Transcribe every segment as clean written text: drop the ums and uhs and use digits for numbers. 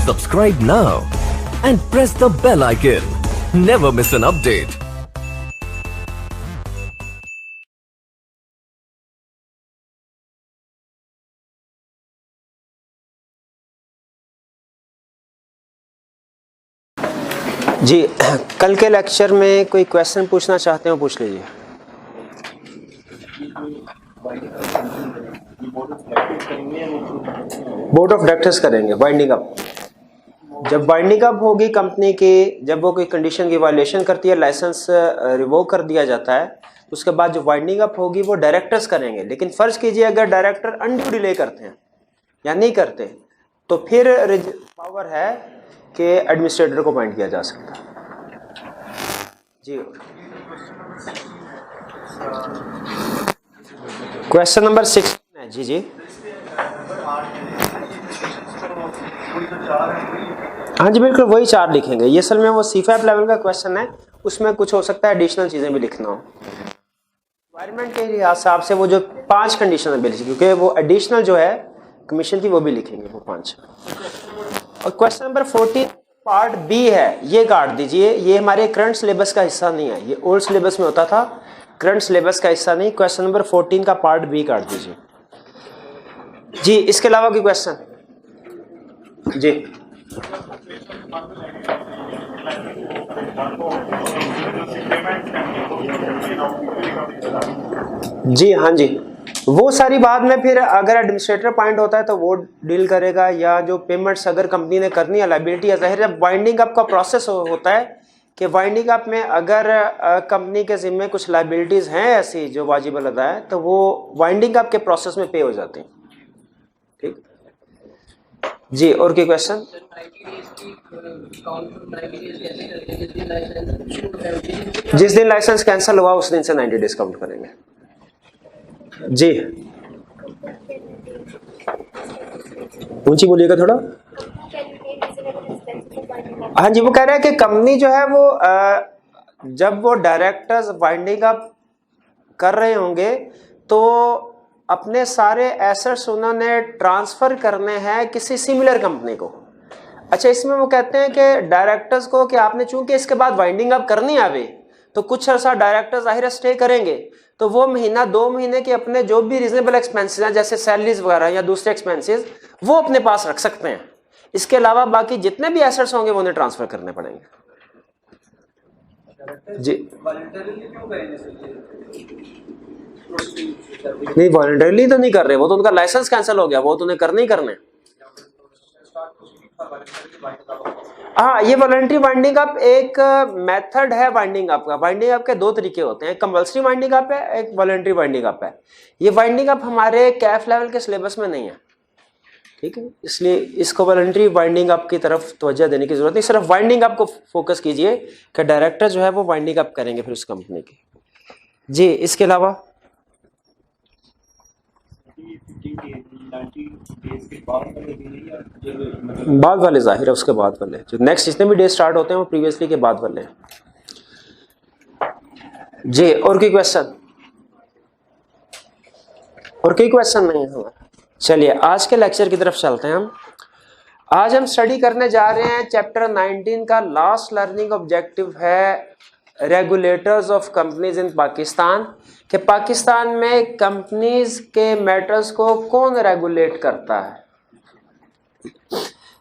Subscribe now and press the bell icon. Never miss an update. जी, कल के lecture में कोई क्वेश्चन पूछना चाहते हो पूछ लीजिए। बोर्ड ऑफ डायरेक्टर्स करेंगे वाइंडिंग अप। जब वाइंडिंग अप होगी कंपनी की, जब वो कोई कंडीशन की वायलेशन करती है, लाइसेंस रिवोक कर दिया जाता है, उसके बाद जो वाइंडिंग अप होगी वो डायरेक्टर्स करेंगे। लेकिन फर्ज कीजिए अगर डायरेक्टर अनड्यू डिले करते हैं या नहीं करते, तो फिर पावर है कि एडमिनिस्ट्रेटर को अपॉइंट किया जा सकता है। जी, क्वेश्चन नंबर 6 है। जी जी, हाँ जी बिल्कुल वही 4 लिखेंगे। ये असल में वो सीफैप लेवल का क्वेश्चन है, उसमें कुछ हो सकता है एडिशनल चीजें भी लिखना हो। एनवायरमेंट के हिसाब से वो जो 5 कंडीशन है बेसिक, क्योंकि वो एडिशनल जो है कमीशन की वो भी लिखेंगे वो 5। और क्वेश्चन नंबर 14 पार्ट बी है, ये काट दीजिए। ये हमारे करंट सिलेबस का हिस्सा नहीं है, ये ओल्ड सिलेबस में होता था, करंट सिलेबस का हिस्सा नहीं। क्वेश्चन नंबर 14 का पार्ट बी काट दीजिए। जी, इसके अलावा कोई क्वेश्चन? जी जी, हाँ जी, वो सारी बात में फिर अगर एडमिनिस्ट्रेटर पॉइंट होता है तो वो डील करेगा, या जो पेमेंट्स अगर कंपनी ने करनी है लायबिलिटी है। जाहिर है वाइंडिंग अप का प्रोसेस होता है कि वाइंडिंग अप में अगर कंपनी के जिम्मे कुछ लायबिलिटीज हैं ऐसी जो वाजिब अदा है, तो वो वाइंडिंग अप के प्रोसेस में पे हो जाती हैं। ठीक जी, और कोई क्वेश्चन? जिस दिन लाइसेंस कैंसिल हुआ उस दिन से 90 डेज काउंट करेंगे। जी, ऊंची बोलिएगा थोड़ा। हाँ जी, वो कह रहा है कि कंपनी जो है वो जब वो डायरेक्टर्स वाइंडिंग अप कर रहे होंगे तो अपने सारे एसेट्स उन्होंने ट्रांसफर करने हैं किसी सिमिलर कंपनी को। अच्छा, इसमें वो कहते हैं कि डायरेक्टर्स को कि आपने चूंकि इसके बाद वाइंडिंग अप करनी आवे तो कुछ अर्सा डायरेक्टर्स जाहिर स्टे करेंगे, तो वो महीना 2 महीने के अपने जो भी रीजनेबल एक्सपेंसेस हैं जैसे सैलरीज वगैरह या दूसरे एक्सपेंसेस वो अपने पास रख सकते हैं। इसके अलावा बाकी जितने भी एसेट्स होंगे वो उन्हें ट्रांसफर करने पड़ेंगे। जी नहीं, वॉलंटरीली तो नहीं कर रहे, वो तो उनका लाइसेंस कैंसिल हो गया, वो तो उन्हें करने ही करने। हाँ, ये वॉलंटरी वाइंडिंग अप एक मेथड है वाइंडिंग अप का। वाइंडिंग अप के 2 तरीके होते हैं, एक कंपल्सरी वाइंडिंग अप है, एक वॉलंटरी वाइंडिंग अप है। ये वाइंडिंग अप हमारे कैफ लेवल के सिलेबस में नहीं है, ठीक है, इसलिए इसको वॉलंटरी वाइंडिंग अप की तरफ तवज्जो देने की जरूरत नहीं। सिर्फ वाइंडिंग अप को फोकस कीजिए कि डायरेक्टर जो है वो वाइंडिंग अप करेंगे फिर उस कंपनी की। जी, इसके अलावा बाद वाले जाहिर है, उसके बाद वाले जो नेक्स्ट जितने भी डे स्टार्ट होते हैं वो प्रीवियसली के बाद वाले। जी, और कोई क्वेश्चन? और कोई क्वेश्चन नहीं है हमारा? चलिए आज के लेक्चर की तरफ चलते हैं हम। आज हम स्टडी करने जा रहे हैं चैप्टर 19 का लास्ट लर्निंग ऑब्जेक्टिव है regulators of companies in Pakistan, कि पाकिस्तान में कंपनीज के मैटर्स को कौन रेगुलेट करता है।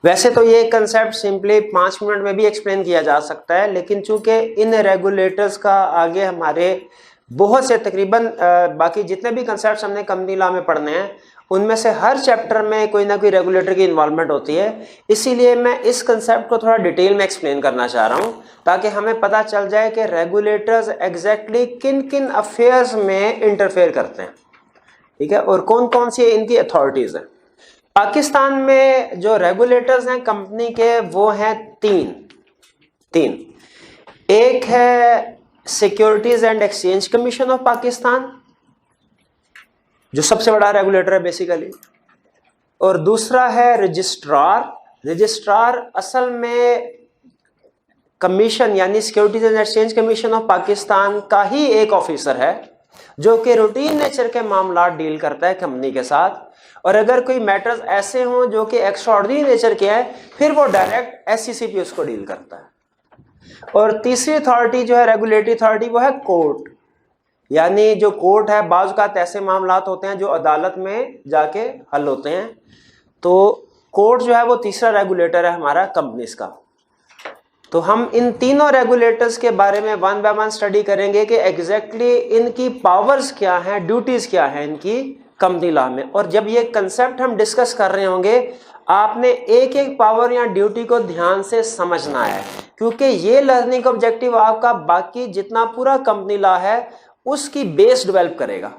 वैसे तो ये कंसेप्ट सिंपली 5 मिनट में भी एक्सप्लेन किया जा सकता है, लेकिन चूंकि इन रेगुलेटर्स का आगे हमारे बहुत से तकरीबन बाकी जितने भी कंसेप्ट हमने कंपनी लॉ में पढ़ने हैं उनमें से हर चैप्टर में कोई ना कोई रेगुलेटर की इन्वॉल्वमेंट होती है। इसीलिए मैं इस कंसेप्ट को थोड़ा डिटेल में एक्सप्लेन करना चाह रहा हूं ताकि हमें पता चल जाए कि रेगुलेटर्स एग्जैक्टली किन किन अफेयर्स में इंटरफेयर करते हैं, ठीक है, और कौन कौन सी इनकी अथॉरिटीज हैं। पाकिस्तान में जो रेगुलेटर्स हैं कंपनी के वो हैं तीन। एक है securities and exchange commission of Pakistan, जो सबसे बड़ा रेगुलेटर है बेसिकली, और दूसरा है रजिस्ट्रार असल में कमीशन यानी securities and exchange commission of Pakistan का ही एक ऑफिसर है जो कि रूटीन नेचर के मामला डील करता है कंपनी के साथ। और अगर कोई मैटर्स ऐसे हों जो कि एक्स्ट्राऑर्डिनरी नेचर के हैं, फिर वो डायरेक्ट SCCP उसको डील करता है। और तीसरी अथॉरिटी जो है रेगुलेटरी अथॉरिटी, वो है कोर्ट। यानी जो कोर्ट है, बाज़ औक़ात ऐसे मामलात होते हैं जो अदालत में जाके हल होते हैं, तो कोर्ट जो है वो तीसरा रेगुलेटर है हमारा कंपनीज का। तो हम इन तीनों रेगुलेटर्स के बारे में वन बाय वन स्टडी करेंगे कि एग्जैक्टली इनकी पावर्स क्या हैं, ड्यूटीज क्या हैं इनकी कंपनी लॉ में। और जब ये कंसेप्ट हम डिस्कस कर रहे होंगे, आपने एक एक पावर या ड्यूटी को ध्यान से समझना है, क्योंकि ये लर्निंग ऑब्जेक्टिव आपका बाकी जितना पूरा कंपनी लॉ है उसकी बेस डेवलप करेगा।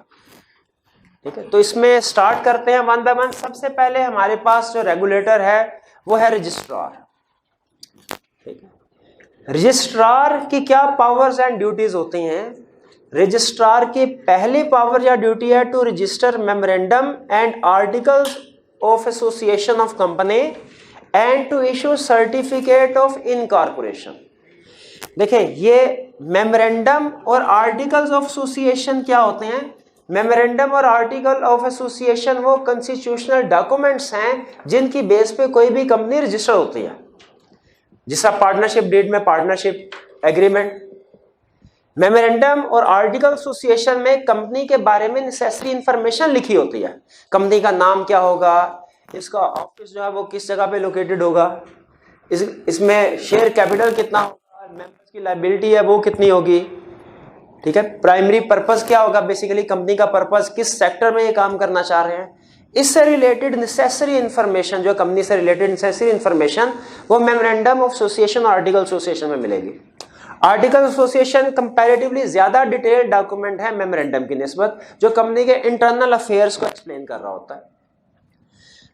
ठीक है, तो इसमें स्टार्ट करते हैं वन बाय वन। सबसे पहले हमारे पास जो रेगुलेटर है वो है रजिस्ट्रार। ठीक है, रजिस्ट्रार की क्या पावर्स एंड ड्यूटीज होती हैं? रजिस्ट्रार की पहली पावर या ड्यूटी है to register memorandum and articles of association of company and to issue certificate of incorporation. देखें, ये मेमोरेंडम और आर्टिकल्स ऑफ एसोसिएशन क्या होते हैं? मेमोरेंडम और आर्टिकल ऑफ एसोसिएशन वो कॉन्स्टिट्यूशनल डॉक्यूमेंट्स हैं जिनकी बेस पे कोई भी कंपनी रजिस्टर होती है। जिसका पार्टनरशिप डीड में पार्टनरशिप एग्रीमेंट, मेमोरेंडम और आर्टिकल एसोसिएशन में कंपनी के बारे में नेसेसरी इंफॉर्मेशन लिखी होती है। कंपनी का नाम क्या होगा, इसका ऑफिस जो है वो किस जगह पे लोकेटेड होगा, इसमें शेयर कैपिटल कितना होगा, मेंबर्स की लायबिलिटी है वो कितनी होगी। ठीक है, प्राइमरी पर्पस क्या होगा, बेसिकली कंपनी का पर्पस, किस सेक्टर में ये काम करना चाह रहे हैं, इससे रिलेटेड नेसेसरी इंफॉर्मेशन, जो कंपनी से रिलेटेड नेसेसरी इंफॉर्मेशन वो मेमोरेंडम ऑफ एसोसिएशन और आर्टिकल एसोसिएशन में मिलेगी। आर्टिकल एसोसिएशन कंपैरेटिवली ज्यादा डिटेल्ड डॉक्यूमेंट है मेमोरेंडम की निस्बत, जो कंपनी के इंटरनल अफेयर्स को एक्सप्लेन कर रहा होता है।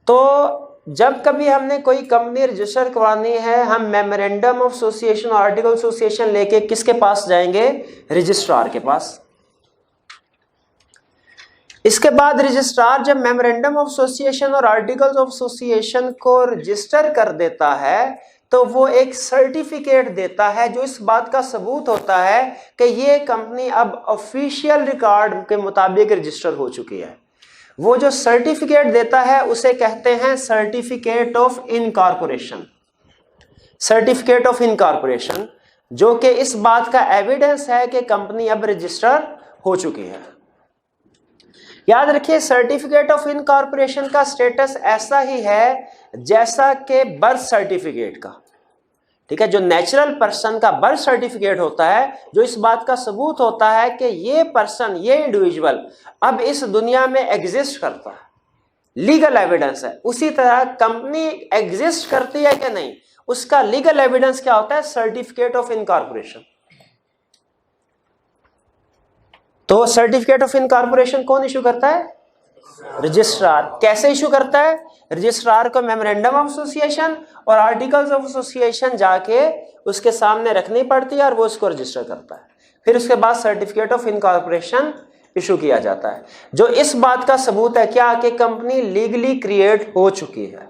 तो जब कभी हमने कोई कंपनी रजिस्टर करवानी है, हम मेमोरेंडम ऑफ एसोसिएशन और आर्टिकल एसोसिएशन लेके किसके पास जाएंगे? रजिस्ट्रार के पास। इसके बाद रजिस्ट्रार जब मेमोरेंडम ऑफ एसोसिएशन और आर्टिकल्स ऑफ एसोसिएशन को रजिस्टर कर देता है, तो वो एक सर्टिफिकेट देता है जो इस बात का सबूत होता है कि ये कंपनी अब ऑफिशियल रिकॉर्ड के मुताबिक रजिस्टर हो चुकी है। वो जो सर्टिफिकेट देता है उसे कहते हैं certificate of incorporation. Certificate of incorporation जो कि इस बात का एविडेंस है कि कंपनी अब रजिस्टर हो चुकी है। याद रखिए, सर्टिफिकेट ऑफ इनकॉर्पोरेशन का स्टेटस ऐसा ही है जैसा कि बर्थ सर्टिफिकेट का। ठीक है, जो नेचुरल पर्सन का बर्थ सर्टिफिकेट होता है, जो इस बात का सबूत होता है कि ये पर्सन, ये इंडिविजुअल अब इस दुनिया में एग्जिस्ट करता है, लीगल एविडेंस है। उसी तरह कंपनी एग्जिस्ट करती है कि नहीं, उसका लीगल एविडेंस क्या होता है? Certificate of incorporation. तो सर्टिफिकेट ऑफ इनकॉर्पोरेशन कौन इशू करता है? रजिस्ट्रार। कैसे इशू करता है? रजिस्ट्रार को मेमोरेंडम ऑफ एसोसिएशन और आर्टिकल्स ऑफ एसोसिएशन जाके उसके सामने रखनी पड़ती है और वो उसको रजिस्टर करता है। फिर उसके बाद सर्टिफिकेट ऑफ इनकॉर्पोरेशन इशू किया जाता है, जो इस बात का सबूत है क्या कि कंपनी लीगली क्रिएट हो चुकी है,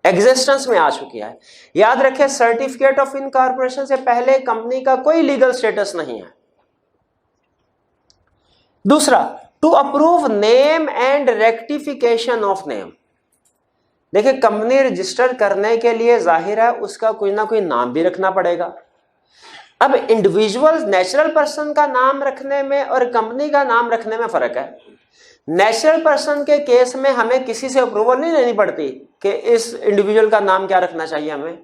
एग्जिस्टेंस में आ चुकी है। याद रखें, सर्टिफिकेट ऑफ इनकॉर्पोरेशन से पहले कंपनी का कोई लीगल स्टेटस नहीं है। दूसरा, to approve name and rectification of name. देखिए, कंपनी रजिस्टर करने के लिए जाहिर है उसका कोई ना कोई नाम भी रखना पड़ेगा। अब इंडिविजुअल नेचुरल पर्सन का नाम रखने में और कंपनी का नाम रखने में फर्क है। नेचुरल पर्सन के केस में हमें किसी से अप्रूवल नहीं लेनी पड़ती कि इस इंडिविजुअल का नाम क्या रखना चाहिए हमें,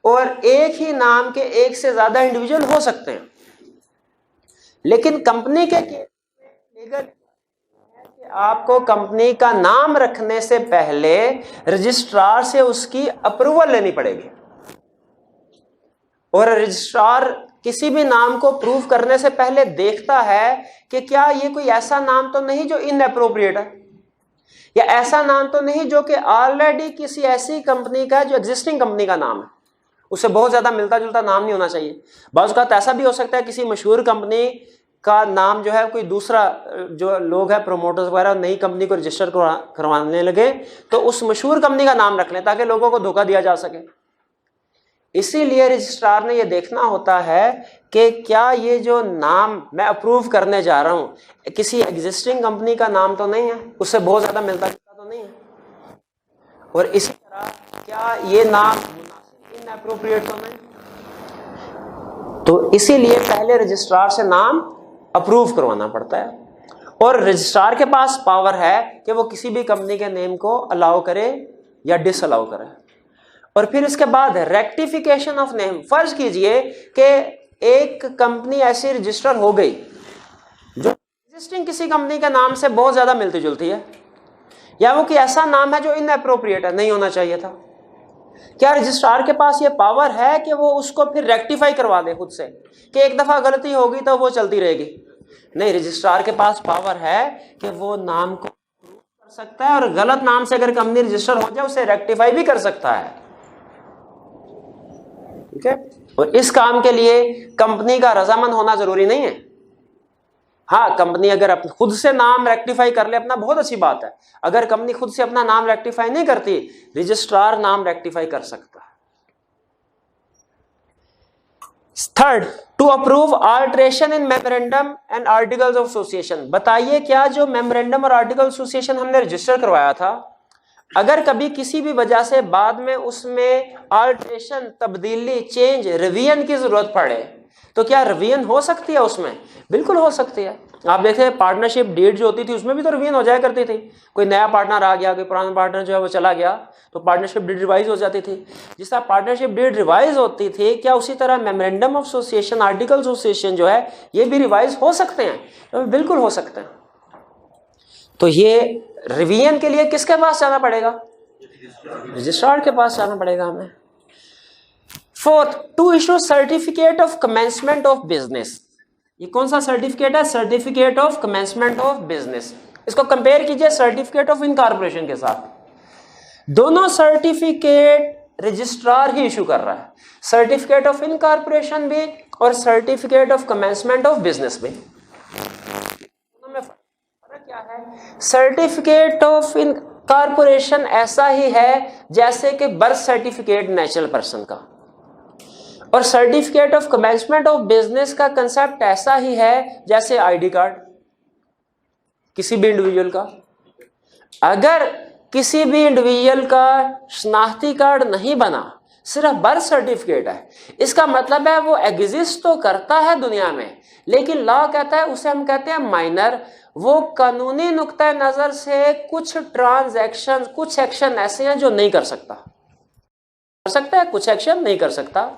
और एक ही नाम के एक से ज्यादा इंडिविजुअल हो सकते हैं। लेकिन कंपनी के केस में लीगल आपको कंपनी का नाम रखने से पहले रजिस्ट्रार से उसकी अप्रूवल लेनी पड़ेगी, और रजिस्ट्रार किसी भी नाम को प्रूव करने से पहले देखता है कि क्या ये कोई ऐसा नाम तो नहीं जो इनएप्रोप्रिएट है, या ऐसा नाम तो नहीं जो कि ऑलरेडी किसी ऐसी कंपनी का जो एग्जिस्टिंग कंपनी का नाम है, उससे बहुत ज्यादा मिलता जुलता नाम नहीं होना चाहिए। बाज़ औक़ात ऐसा भी हो सकता है किसी मशहूर कंपनी का नाम जो है कोई दूसरा, जो लोग हैं प्रोमोटर्स वगैरह नई कंपनी को रजिस्टर करवाने लगे तो उस मशहूर कंपनी का नाम रख लें ताकि लोगों को धोखा दिया जा सके। इसीलिए रजिस्ट्रार ने यह देखना होता है कि क्या ये जो नाम मैं अप्रूव करने जा रहा हूं किसी एग्जिस्टिंग कंपनी का नाम तो नहीं है, उससे बहुत ज्यादा मिलता जुलता तो नहीं है। और इसी तरह क्या ये नाम इनएप्रोप्रिएट तो नहीं, तो इसीलिए पहले रजिस्ट्रार से नाम अप्रूव करवाना पड़ता है, और रजिस्ट्रार के पास पावर है कि वो किसी भी कंपनी के नेम को अलाउ करे या डिसअलाउ करे। और फिर इसके बाद रेक्टिफिकेशन ऑफ नेम। फर्ज कीजिए कि एक कंपनी ऐसी रजिस्टर हो गई जो एग्जिस्टिंग किसी कंपनी के नाम से बहुत ज्यादा मिलती जुलती है, या वो कोई ऐसा नाम है जो इनएप्रोप्रिएट है, नहीं होना चाहिए था। क्या रजिस्ट्रार के पास ये पावर है कि वो उसको फिर रेक्टिफाई करवा दे खुद से, कि एक दफा गलती होगी तो वो चलती रहेगी? नहीं, रजिस्ट्रार के पास पावर है कि वो नाम को कर सकता है, और गलत नाम से अगर कंपनी रजिस्टर हो जाए उसे रेक्टिफाई भी कर सकता है। ठीक है, और इस काम के लिए कंपनी का रजामंद होना जरूरी नहीं है। हाँ, कंपनी अगर खुद से नाम रेक्टिफाई कर ले अपना, बहुत अच्छी बात है। अगर कंपनी खुद से अपना नाम रेक्टिफाई नहीं करती, रजिस्ट्रार नाम रेक्टिफाई कर सकता है। Third, to approve alteration in memorandum and articles of association. बताइए, क्या जो मेमोरेंडम और आर्टिकल एसोसिएशन हमने रजिस्टर करवाया था, अगर कभी किसी भी वजह से बाद में उसमें अल्टरेशन, तब्दीली, चेंज, रिवीजन की जरूरत पड़े, तो क्या रिवीजन हो सकती है उसमें? बिल्कुल हो सकती है। आप देखे पार्टनरशिप डीड जो होती थी उसमें भी तो रिवीजन हो जाया करती थी। कोई नया पार्टनर आ गया, कोई पुराना पार्टनर जो है वो चला गया, तो पार्टनरशिप डीड रिवाइज हो जाती थी। जिस तरह पार्टनरशिप डीड रिवाइज होती थी, क्या उसी तरह memorandum of association, article association जो है ये भी रिवाइज हो सकते हैं? तो बिल्कुल हो सकते हैं। तो ये रिवीजन के लिए किसके पास जाना पड़ेगा? रजिस्ट्रार के पास जाना पड़ेगा हमें। Fourth, to issue certificate of commencement of business. ये कौन सा सर्टिफिकेट है? Certificate of commencement of business. इसको कंपेयर कीजिए सर्टिफिकेट ऑफ इनकॉर्पोरेशन के साथ। दोनों सर्टिफिकेट रजिस्ट्रार ही इशू कर रहा है, सर्टिफिकेट ऑफ इनकॉर्पोरेशन भी और certificate of commencement of business भी। दोनों में फर्क क्या है? सर्टिफिकेट ऑफ इनकॉर्पोरेशन ऐसा ही है जैसे कि बर्थ सर्टिफिकेट नेचुरल पर्सन का, और certificate of commencement of business का कंसेप्ट ऐसा ही है जैसे आईडी कार्ड किसी भी इंडिविजुअल का। अगर किसी भी इंडिविजुअल का शनाख्ती कार्ड नहीं बना, सिर्फ बर्थ सर्टिफिकेट है, इसका मतलब है वो एग्जिस्ट तो करता है दुनिया में, लेकिन लॉ कहता है, उसे हम कहते हैं माइनर। वो कानूनी नुक्ता नजर से कुछ ट्रांजैक्शन, कुछ एक्शन ऐसे हैं जो नहीं कर सकता। कर सकता है, कुछ एक्शन नहीं कर सकता।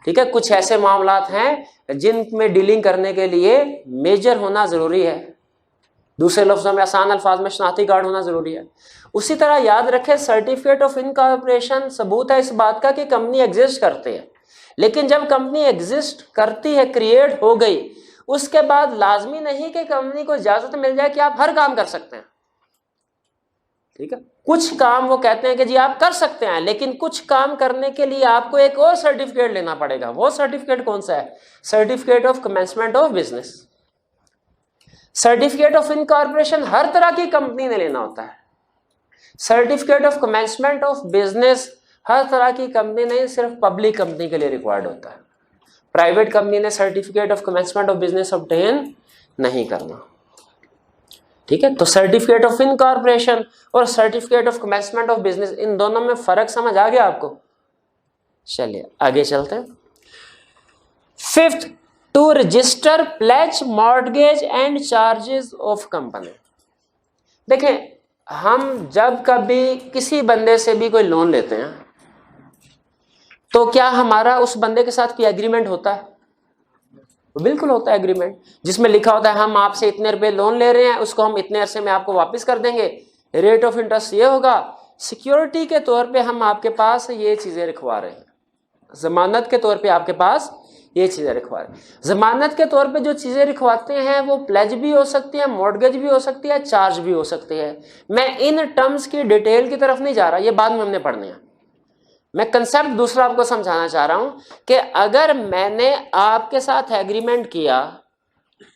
ठीक है, कुछ ऐसे मामलात हैं जिनमें डीलिंग करने के लिए मेजर होना जरूरी है, दूसरे लफ्जों में आसान अल्फाज में शनाख्ती कार्ड होना जरूरी है। उसी तरह याद रखें, सर्टिफिकेट ऑफ इनकॉर्पोरेशन सबूत है इस बात का कि कंपनी एग्जिस्ट करती है, लेकिन जब कंपनी एग्जिस्ट करती है, क्रिएट हो गई, उसके बाद लाजमी नहीं कि कंपनी को इजाजत मिल जाए कि आप हर काम कर सकते हैं। ठीक है, कुछ काम वो कहते हैं कि जी आप कर सकते हैं, लेकिन कुछ काम करने के लिए आपको एक और सर्टिफिकेट लेना पड़ेगा। वो सर्टिफिकेट कौन सा है? Certificate of commencement of business. Certificate of incorporation हर तरह की कंपनी ने लेना होता है। Certificate of commencement of business हर तरह की कंपनी नहीं, सिर्फ पब्लिक कंपनी के लिए रिक्वायर्ड होता है। प्राइवेट कंपनी ने certificate of commencement of business obtain नहीं करना। ठीक है, तो सर्टिफिकेट ऑफ इनकॉर्पोरेशन और certificate of commencement of business, इन दोनों में फर्क समझ आ गया आपको? चलिए आगे चलते हैं। Fifth, to register pledge, mortgage and charges of company. देखें, हम जब कभी किसी बंदे से भी कोई लोन लेते हैं तो क्या हमारा उस बंदे के साथ कोई एग्रीमेंट होता है? बिल्कुल होता है एग्रीमेंट, जिसमें लिखा होता है हम आपसे इतने रुपए लोन ले रहे हैं, उसको हम इतने अरसे में आपको वापस कर देंगे, रेट ऑफ इंटरेस्ट ये होगा, सिक्योरिटी के तौर पे हम आपके पास ये चीजें रखवा रहे हैं, जमानत के तौर पे आपके पास ये चीजें रखवा रहे हैं। जमानत के तौर पे जो चीजें रखवाते हैं वो प्लेज भी हो सकती है, मॉर्गेज भी हो सकती है, चार्ज भी हो सकती है। मैं इन टर्म्स की डिटेल की तरफ नहीं जा रहा, ये बाद में हमने पढ़ने हैं। मैं कंसेप्ट दूसरा आपको समझाना चाह रहा हूं कि अगर मैंने आपके साथ एग्रीमेंट किया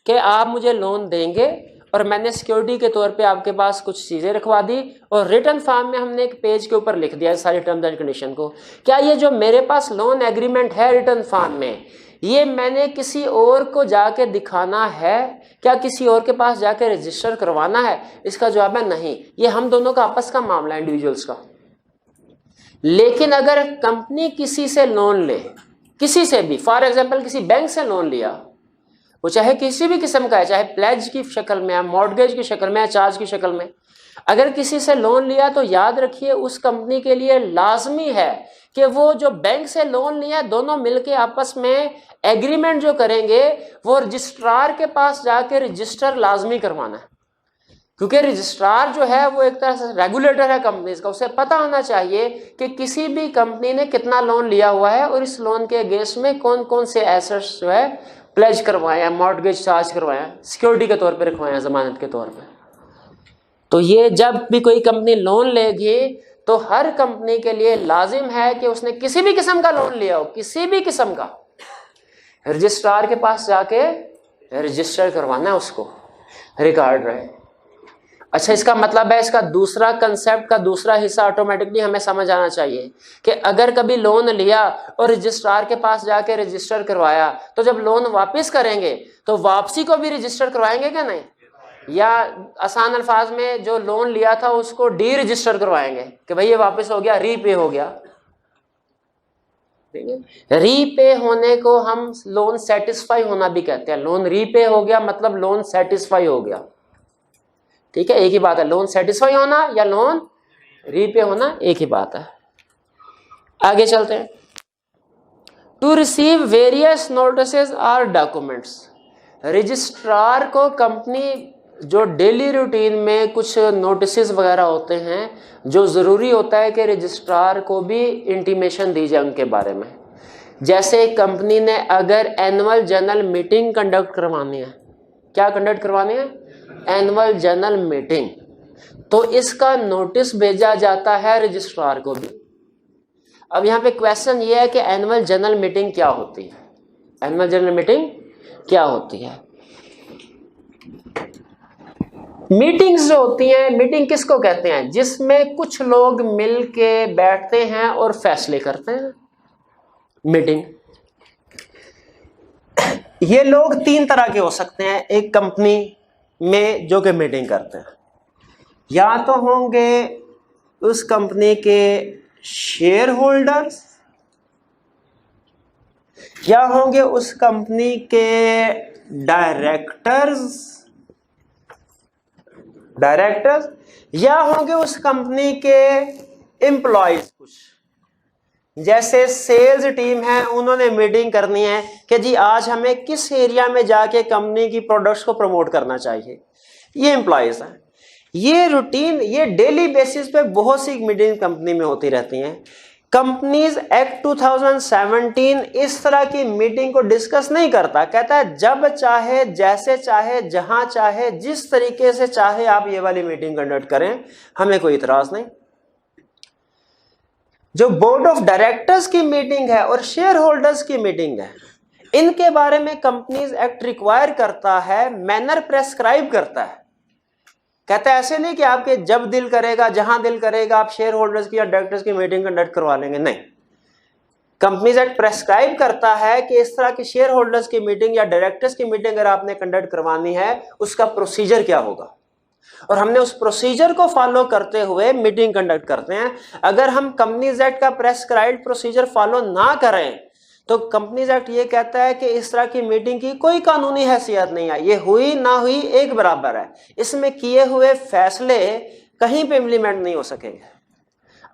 कि आप मुझे लोन देंगे और मैंने सिक्योरिटी के तौर पे आपके पास कुछ चीजें रखवा दी और रिटन फॉर्म में हमने एक पेज के ऊपर लिख दिया सारी टर्म्स एंड कंडीशन को, क्या ये जो मेरे पास लोन एग्रीमेंट है रिटन फॉर्म में, ये मैंने किसी और को जाके दिखाना है? क्या किसी और के पास जाके रजिस्टर करवाना है? इसका जवाब है नहीं। ये हम दोनों का आपस का मामला है, इंडिविजुअल्स का। लेकिन अगर कंपनी किसी से लोन ले, किसी से भी, फॉर एग्जांपल किसी बैंक से लोन लिया, वो चाहे किसी भी किस्म का है, चाहे प्लेज की शक्ल में है, मॉर्गेज की शक्ल में है, चार्ज की शक्ल में, अगर किसी से लोन लिया तो याद रखिए उस कंपनी के लिए लाजमी है कि वो जो बैंक से लोन लिया दोनों मिलके आपस में एग्रीमेंट जो करेंगे वो रजिस्ट्रार के पास जाके रजिस्टर लाजमी करवाना है, क्योंकि रजिस्ट्रार जो है वो एक तरह से रेगुलेटर है कंपनी का, उसे पता होना चाहिए कि किसी भी कंपनी ने कितना लोन लिया हुआ है और इस लोन के अगेंस्ट में कौन कौन से एसेट्स जो है प्लेज करवाए हैं, मॉर्गेज चार्ज करवाए हैं, सिक्योरिटी के तौर पे रखवाए हैं, जमानत के तौर पे। तो ये जब भी कोई कंपनी लोन लेगी तो हर कंपनी के लिए लाजिम है कि उसने किसी भी किस्म का लोन लिया हो, किसी भी किस्म का, रजिस्ट्रार के पास जाके रजिस्टर करवाना है, उसको रिकॉर्ड रहे। अच्छा, इसका मतलब है इसका दूसरा कंसेप्ट का दूसरा हिस्सा ऑटोमेटिकली हमें समझ आना चाहिए कि अगर कभी लोन लिया और रजिस्ट्रार के पास जाके रजिस्टर करवाया तो जब लोन वापस करेंगे तो वापसी को भी रजिस्टर करवाएंगे क्या नहीं, या आसान अल्फाज में जो लोन लिया था उसको डी रजिस्टर करवाएंगे कि भाई ये वापस हो गया, रीपे हो गया। ठीक है, रीपे होने को हम लोन सेटिस्फाई होना भी कहते हैं। लोन रीपे हो गया मतलब लोन सेटिस्फाई हो गया। ठीक है, एक ही बात है, लोन सेटिस्फाई होना या लोन रीपे होना एक ही बात है। आगे चलते हैं। टू रिसीव वेरियस नोटिसेस और डॉक्यूमेंट्स, रजिस्ट्रार को कंपनी जो डेली रूटीन में कुछ नोटिसेस वगैरह होते हैं जो ज़रूरी होता है कि रजिस्ट्रार को भी इंटीमेशन दी जाए उनके बारे में। जैसे कंपनी ने अगर एनुअल जनरल मीटिंग कंडक्ट करवानी है, क्या कंडक्ट करवानी है, एनुअल जनरल मीटिंग, तो इसका नोटिस भेजा जाता है रजिस्ट्रार को भी। अब यहाँ पे क्वेश्चन ये है कि एनुअल जनरल मीटिंग क्या होती है, एनुअल जनरल मीटिंग क्या होती है। मीटिंग्स जो होती हैं, मीटिंग किसको कहते हैं, जिसमें कुछ लोग मिल के बैठते हैं और फैसले करते हैं, मीटिंग। ये लोग तीन तरह के हो सकते हैं एक कंपनी में जो कि मीटिंग करते हैं। या तो होंगे उस कंपनी के शेयर होल्डर्स, या होंगे उस कंपनी के डायरेक्टर्स, या होंगे उस कंपनी के एम्प्लॉयज। कुछ जैसे सेल्स टीम है, उन्होंने मीटिंग करनी है कि जी आज हमें किस एरिया में जाके कंपनी की प्रोडक्ट्स को प्रमोट करना चाहिए, ये एम्प्लॉयज हैं। ये रूटीन, ये डेली बेसिस पे बहुत सी मीटिंग कंपनी में होती रहती हैं। कंपनीज एक्ट 2017 इस तरह की मीटिंग को डिस्कस नहीं करता, कहता है जब चाहे, जैसे चाहे, जहां चाहे, जिस तरीके से चाहे आप ये वाली मीटिंग कंडक्ट करें, हमें कोई इतराज नहीं। जो बोर्ड ऑफ डायरेक्टर्स की मीटिंग है और शेयर होल्डर्स की मीटिंग है, इनके बारे में कंपनीज एक्ट रिक्वायर करता है, मैनर प्रेस्क्राइब करता है। कहता है ऐसे नहीं कि आपके जब दिल करेगा, जहां दिल करेगा आप शेयर होल्डर्स की या डायरेक्टर्स की मीटिंग कंडक्ट करवा लेंगे, नहीं। कंपनीज एक्ट प्रेस्क्राइब करता है कि इस तरह की शेयर होल्डर्स की मीटिंग या डायरेक्टर्स की मीटिंग अगर आपने कंडक्ट करवानी है उसका प्रोसीजर क्या होगा, और हमने उस प्रोसीजर को फॉलो करते हुए मीटिंग कंडक्ट करते हैं। अगर हम कंपनीज एक्ट का प्रेस्क्राइब्ड प्रोसीजर फॉलो ना करें तो कंपनीज एक्ट ये कहता है कि इस तरह की मीटिंग की कोई कानूनी हैसियत नहीं है, ये हुई ना हुई एक बराबर है, इसमें किए हुए फैसले कहीं पे इम्प्लीमेंट नहीं हो सकेंगे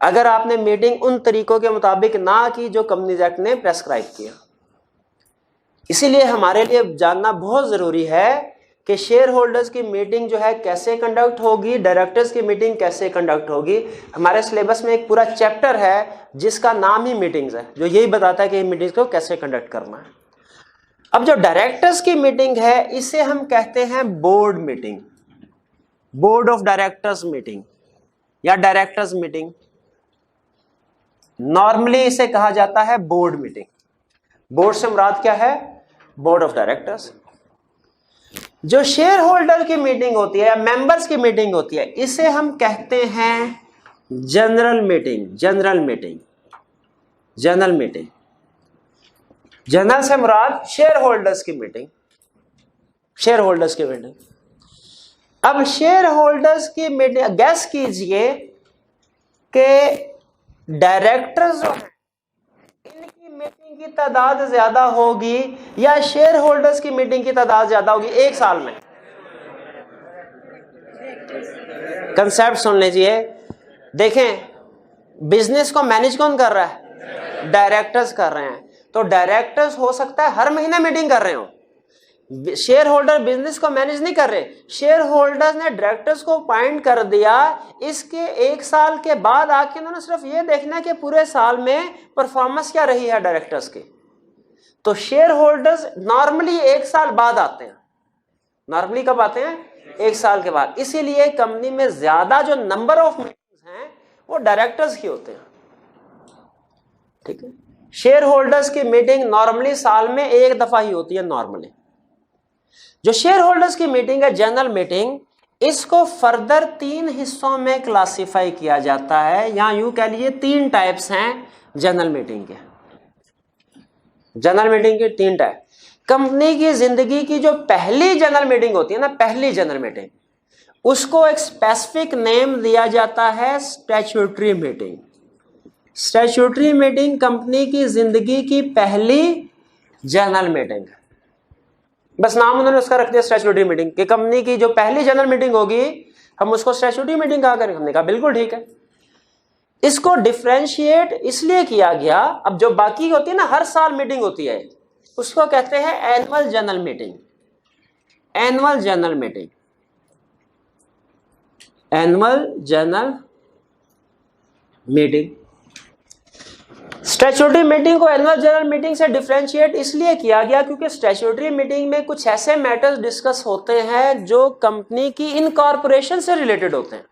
अगर आपने मीटिंग उन तरीकों के मुताबिक ना की जो कंपनीज एक्ट ने प्रेस्क्राइब किया। इसीलिए हमारे लिए जानना बहुत जरूरी है कि शेयर होल्डर्स की मीटिंग जो है कैसे कंडक्ट होगी, डायरेक्टर्स की मीटिंग कैसे कंडक्ट होगी। हमारे सिलेबस में एक पूरा चैप्टर है जिसका नाम ही मीटिंग्स है, जो यही बताता है कि मीटिंग्स को कैसे कंडक्ट करना है। अब जो डायरेक्टर्स की मीटिंग है इसे हम कहते हैं board meeting, board of directors meeting या डायरेक्टर्स मीटिंग। नॉर्मली इसे कहा जाता है बोर्ड मीटिंग। बोर्ड से मुराद क्या है, बोर्ड ऑफ डायरेक्टर्स। जो शेयर होल्डर की मीटिंग होती है या मेंबर्स की मीटिंग होती है इसे हम कहते हैं general meeting. General meeting, general meeting, general से मुराद शेयर होल्डर्स की मीटिंग, शेयर होल्डर्स की मीटिंग। अब शेयर होल्डर्स की मीटिंग, गैस कीजिए कि डायरेक्टर्स जो हैं इनकी मीटिंग की तादाद ज्यादा होगी या शेयर होल्डर्स की मीटिंग की तादाद ज्यादा होगी एक साल में? कंसेप्ट सुन लीजिए। देखें, बिजनेस को मैनेज कौन कर रहा है? डायरेक्टर्स कर रहे हैं। तो डायरेक्टर्स हो सकता है हर महीने मीटिंग कर रहे हो, शेयर होल्डर बिजनेस को मैनेज नहीं कर रहे। शेयर होल्डर्स ने डायरेक्टर्स को अपॉइंट कर दिया, इसके एक साल के बाद आके उन्होंने सिर्फ ये देखना है कि पूरे साल में परफॉर्मेंस क्या रही है डायरेक्टर्स की। तो शेयर होल्डर्स नॉर्मली एक साल बाद आते हैं। नॉर्मली कब आते हैं? एक साल के बाद। इसीलिए कंपनी में ज्यादा जो नंबर ऑफ मीटिंग्स हैं वो डायरेक्टर्स की होते हैं। ठीक है, शेयर होल्डर्स की मीटिंग नॉर्मली साल में एक दफा ही होती है नॉर्मली। जो शेयर होल्डर्स की मीटिंग है जनरल मीटिंग, इसको फर्दर 3 हिस्सों में क्लासिफाई किया जाता है। यहां यूं कह लीजिए 3 टाइप्स हैं जनरल मीटिंग के। जनरल मीटिंग के 3 टाइप। कंपनी की जिंदगी की जो पहली जनरल मीटिंग होती है ना, पहली जनरल मीटिंग, उसको एक स्पेसिफिक नेम दिया जाता है statutory meeting. Statutory meeting company की जिंदगी की पहली जनरल मीटिंग, बस नाम उन्होंने उसका रख दिया स्टैट्यूटरी मीटिंग, कि कंपनी की जो पहली जनरल मीटिंग होगी हम उसको स्टैट्यूटरी मीटिंग कहा करेंगे। हमने कहा बिल्कुल ठीक है। इसको डिफरेंशिएट इसलिए किया गया, अब जो बाकी होती है ना हर साल मीटिंग होती है, उसको कहते हैं annual general meeting. Annual general meeting, annual general meeting. Statutory meeting को एनुअल जनरल मीटिंग से डिफरेंशिएट इसलिए किया गया क्योंकि स्टैट्यूटरी मीटिंग में कुछ ऐसे मैटर्स डिस्कस होते हैं जो कंपनी की इनकॉर्पोरेशन से रिलेटेड होते हैं।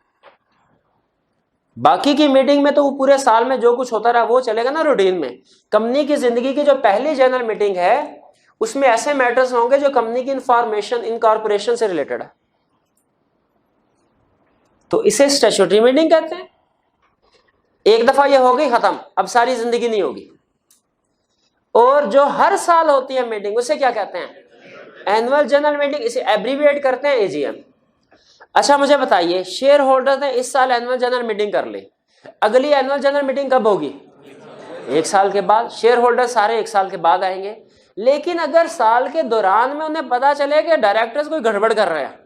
बाकी की मीटिंग में तो वो पूरे साल में जो कुछ होता रहा वो चलेगा ना रूटीन में। कंपनी की जिंदगी की जो पहली जनरल मीटिंग है उसमें ऐसे मैटर्स होंगे जो कंपनी की इनफॉर्मेशन इनकॉर्पोरेशन से रिलेटेड है, तो इसे स्टैट्यूटरी मीटिंग कहते हैं। एक दफा ये हो गई खत्म, अब सारी जिंदगी नहीं होगी। और जो हर साल होती है मीटिंग उसे क्या कहते हैं? Annual general meeting. इसे एब्रीविएट करते हैं एजीएम। अच्छा मुझे बताइए, शेयर होल्डर ने इस साल एनुअल जनरल मीटिंग कर ली, अगली एनुअल जनरल मीटिंग कब होगी? 1 साल के बाद। शेयर होल्डर सारे 1 साल के बाद आएंगे। लेकिन अगर साल के दौरान में उन्हें पता चले कि डायरेक्टर्स कोई गड़बड़ कर रहे हैं,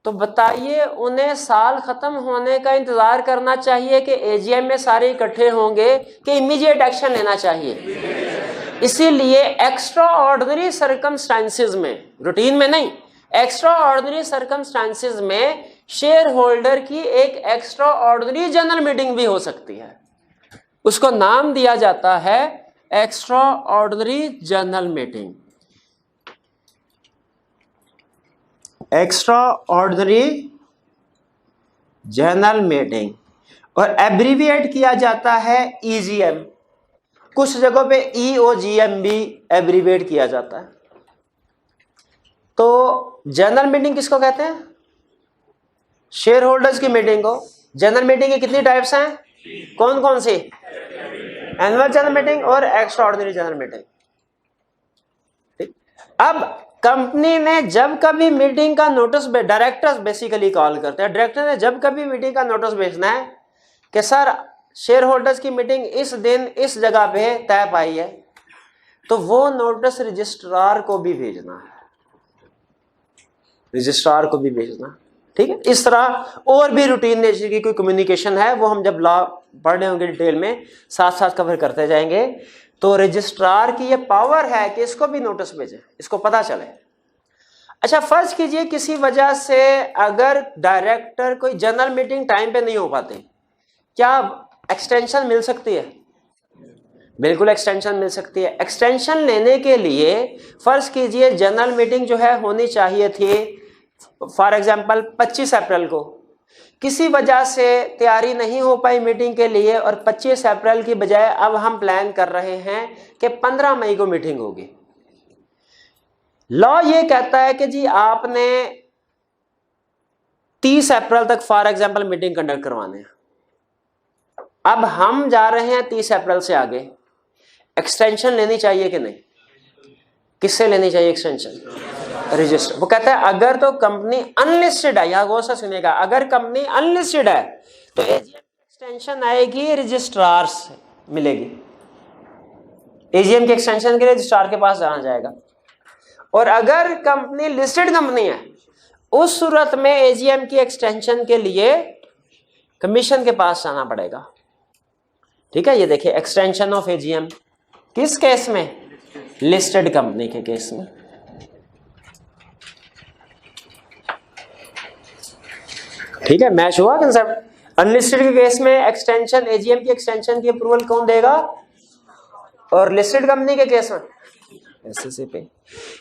तो बताइए उन्हें साल खत्म होने का इंतजार करना चाहिए कि एजीएम में सारे इकट्ठे होंगे कि इमीडिएट एक्शन लेना चाहिए? इसीलिए एक्स्ट्रा ऑर्डिनरी सर्कमस्टांसेस में, रूटीन में नहीं, एक्स्ट्रा ऑर्डिनरी सर्कमस्टांसेस में शेयर होल्डर की एक एक्स्ट्रा ऑर्डिनरी जनरल मीटिंग भी हो सकती है। उसको नाम दिया जाता है extra ordinary general meeting. Extra ordinary general meeting, और एब्रीविएट किया जाता है ईजीएम। कुछ जगहों पे ईओजीएम भी एब्रीविएट किया जाता है। तो जनरल मीटिंग किसको कहते हैं? शेयर होल्डर्स की मीटिंग को। जनरल मीटिंग की कितनी टाइप्स हैं? कौन कौन सी? एनुअल जनरल मीटिंग और एक्स्ट्रा ऑर्डिनरी जनरल मीटिंग। अब कंपनी ने जब कभी मीटिंग का नोटिस, डायरेक्टर्स बेसिकली कॉल करते हैं, डायरेक्टर ने जब कभी मीटिंग का नोटिस भेजना है कि सर शेयर होल्डर्स की मीटिंग इस दिन इस जगह पे तय पाई है, तो वो नोटिस रजिस्ट्रार को भी भेजना है। रजिस्ट्रार को भी भेजना, ठीक है। इस तरह और भी रूटीन नेचर की कोई कम्युनिकेशन है, वो हम जब लॉ पढ़ रहे होंगे डिटेल में साथ साथ कवर करते जाएंगे। तो रजिस्ट्रार की ये पावर है कि इसको भी नोटिस भेजे, इसको पता चले। अच्छा फर्ज कीजिए किसी वजह से अगर डायरेक्टर कोई जनरल मीटिंग टाइम पे नहीं हो पाती, क्या एक्सटेंशन मिल सकती है? बिल्कुल एक्सटेंशन मिल सकती है। एक्सटेंशन लेने के लिए फर्ज कीजिए जनरल मीटिंग जो है होनी चाहिए थी फॉर एग्जांपल 25 अप्रैल को, किसी वजह से तैयारी नहीं हो पाई मीटिंग के लिए और 25 अप्रैल की बजाय अब हम प्लान कर रहे हैं कि 15 मई को मीटिंग होगी। लॉ ये कहता है कि जी आपने 30 अप्रैल तक फॉर एग्जांपल मीटिंग कंडक्ट करवाने हैं। अब हम जा रहे हैं 30 अप्रैल से आगे, एक्सटेंशन लेनी चाहिए कि नहीं? किससे लेनी चाहिए एक्सटेंशन? रजिस्टर। वो कहता है अगर तो कंपनी अनलिस्टेड है, यहां गौर से सुनिएगा, अगर कंपनी अनलिस्टेड है तो एजीएम एक्सटेंशन आएगी रजिस्ट्रार से मिलेगी, एजीएम की एक्सटेंशन के लिए रजिस्ट्रार के पास जाना जाएगा। और अगर कंपनी लिस्टेड कंपनी है उस सूरत में एजीएम की एक्सटेंशन के लिए कमीशन के पास जाना पड़ेगा। ठीक है, ये देखिए एक्सटेंशन ऑफ एजीएम किस केस में, लिस्टेड कंपनी के केस में। ठीक है, मैच हुआ कंसेप्ट। अनलिस्टेड के केस में एक्सटेंशन, एजीएम की एक्सटेंशन की अप्रूवल कौन देगा, और लिस्टेड कंपनी के केस में एससीसीपी।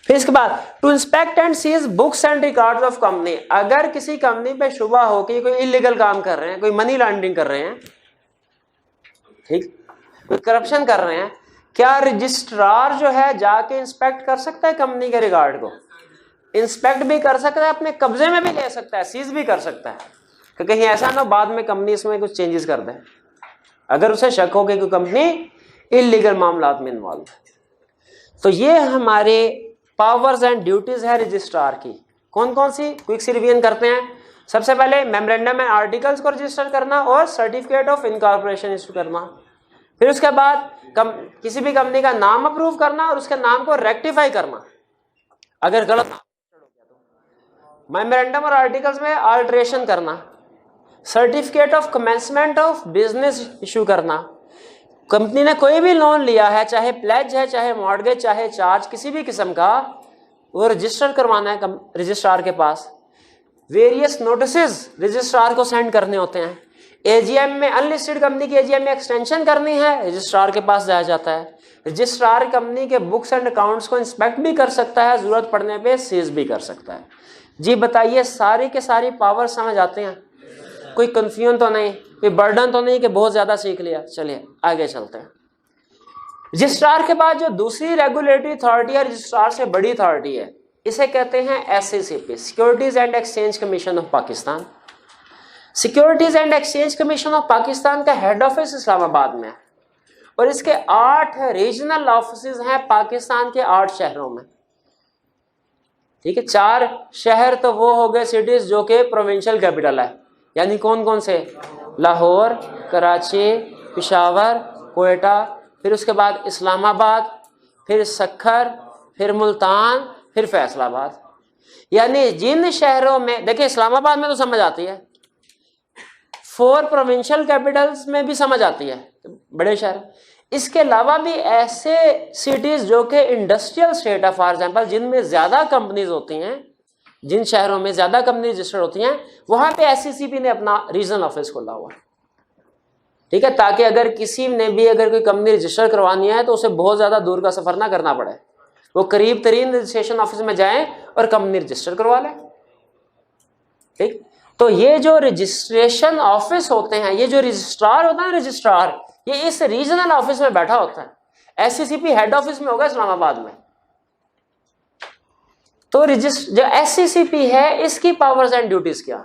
फिर इसके बाद to inspect and seize books and records of company. अगर किसी कंपनी पे शुबा हो कि कोई इलीगल काम कर रहे हैं, कोई मनी लॉन्ड्रिंग कर रहे हैं, ठीक, कोई करप्शन कर रहे हैं, क्या रजिस्ट्रार जो है जाके इंस्पेक्ट कर सकता है कंपनी के रिकॉर्ड को, इंस्पेक्ट भी कर सकता है, अपने कब्जे में भी ले सकता है, सीज भी कर सकता है कि कहीं ऐसा ना बाद में कंपनी इसमें कुछ चेंजेस कर दे, अगर उसे शक हो कि कोई कंपनी इलीगल मामलात में इन्वॉल्व है। तो ये हमारे पावर्स एंड ड्यूटीज है रजिस्ट्रार की। कौन कौन सी, क्विक सी रिवीजन करते हैं। सबसे पहले मेमोरेंडम एंड आर्टिकल्स को रजिस्टर करना और सर्टिफिकेट ऑफ इनकॉर्पोरेशन इशू करना। फिर उसके बाद किसी भी कंपनी का नाम अप्रूव करना और उसके नाम को रेक्टिफाई करना अगर गलत नाम हो गया तो। मेमोरेंडम और आर्टिकल्स में अल्टरेशन करना, certificate of commencement of business issue करना। कंपनी ने कोई भी लोन लिया है, चाहे प्लेज है, चाहे मॉर्गेज, चाहे चार्ज, किसी भी किस्म का, वो रजिस्टर करवाना है रजिस्ट्रार के पास। वेरियस नोटिसेस रजिस्ट्रार को सेंड करने होते हैं। एजीएम में अनलिस्टेड कंपनी की एजीएम में एक्सटेंशन करनी है, रजिस्ट्रार के पास जाया जाता है। रजिस्ट्रार कंपनी के बुक्स एंड अकाउंट्स को इंस्पेक्ट भी कर सकता है, जरूरत पड़ने पे सीज भी कर सकता है। जी बताइए, सारी के सारी पावर समझ आते हैं, कोई कंफ्यूजन तो नहीं, कोई बर्डन तो नहीं कि बहुत ज्यादा सीख लिया। चलिए आगे चलते हैं। रजिस्ट्रार के बाद जो दूसरी रेगुलेटरी अथॉरिटी है, रजिस्ट्रार से बड़ी अथॉरिटी है, इसे कहते हैं SCCP, securities and exchange commission of Pakistan. Securities and exchange commission of Pakistan का हेड ऑफिस इस्लामाबाद में है और इसके 8 रीजनल ऑफिस हैं पाकिस्तान के 8 शहरों में। ठीक है, 4 शहर तो वो हो गए सिटीज जो कि प्रोविंशियल कैपिटल है, यानी कौन कौन से, लाहौर, कराची, पेशावर, कोयटा, फिर उसके बाद इस्लामाबाद, फिर सक्खर, फिर मुल्तान, फिर फैसलाबाद। यानी जिन शहरों में, देखिए इस्लामाबाद में तो समझ आती है, 4 प्रोविंशियल कैपिटल्स में भी समझ आती है, बड़े शहर। इसके अलावा भी ऐसे सिटीज जो कि इंडस्ट्रियल स्टेट है, फॉर एग्जांपल जिनमें ज्यादा कंपनीज होती हैं, जिन शहरों में ज्यादा कंपनी रजिस्टर्ड होती हैं, वहां पे एससीसीपी ने अपना रीजनल ऑफिस खोला हुआ। ठीक है, ताकि अगर किसी ने भी अगर कोई कंपनी रजिस्टर करवानी है तो उसे बहुत ज्यादा दूर का सफर ना करना पड़े, वो करीब तरीन रजिस्ट्रेशन ऑफिस में जाएं और कंपनी रजिस्टर करवा लें। ठीक, तो ये जो रजिस्ट्रेशन ऑफिस होते हैं, ये जो रजिस्ट्रार होता है, रजिस्ट्रार ये इस रीजनल ऑफिस में बैठा होता है। एससीसीपी हेड ऑफिस में होगा इस्लामाबाद में। तो जो एससीसीपी है, इसकी पावर्स एंड ड्यूटीज क्या,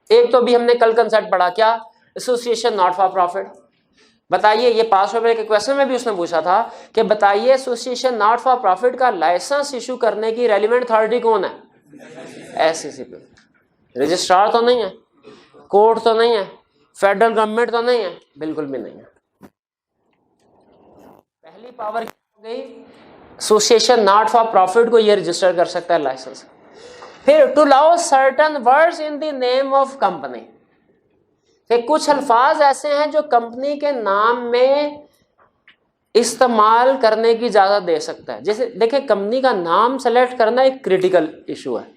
एक तो भी हमने कल कंसेप्ट पढ़ा, क्या, एसोसिएशन नॉट फॉर प्रॉफिट। बताइए, ये पास पेपर के क्वेश्चन में भी उसने पूछा था कि बताइए एसोसिएशन नॉट फॉर प्रॉफिट का लाइसेंस इशू करने की रेलिवेंट अथॉरिटी कौन है, एससीसीपी। रजिस्ट्रार तो नहीं है, कोर्ट तो नहीं है, फेडरल गवर्नमेंट तो नहीं है, बिल्कुल भी नहीं है। पहली पावर क्या हो गई, एसोसिएशन नॉट फॉर प्रॉफिट को ये रजिस्टर कर सकता है लाइसेंस। फिर to allow certain words in the name of company, फिर कुछ अल्फाज ऐसे हैं जो कंपनी के नाम में इस्तेमाल करने की इजाजत दे सकता है। जैसे देखिए, कंपनी का नाम सेलेक्ट करना एक क्रिटिकल इशू है।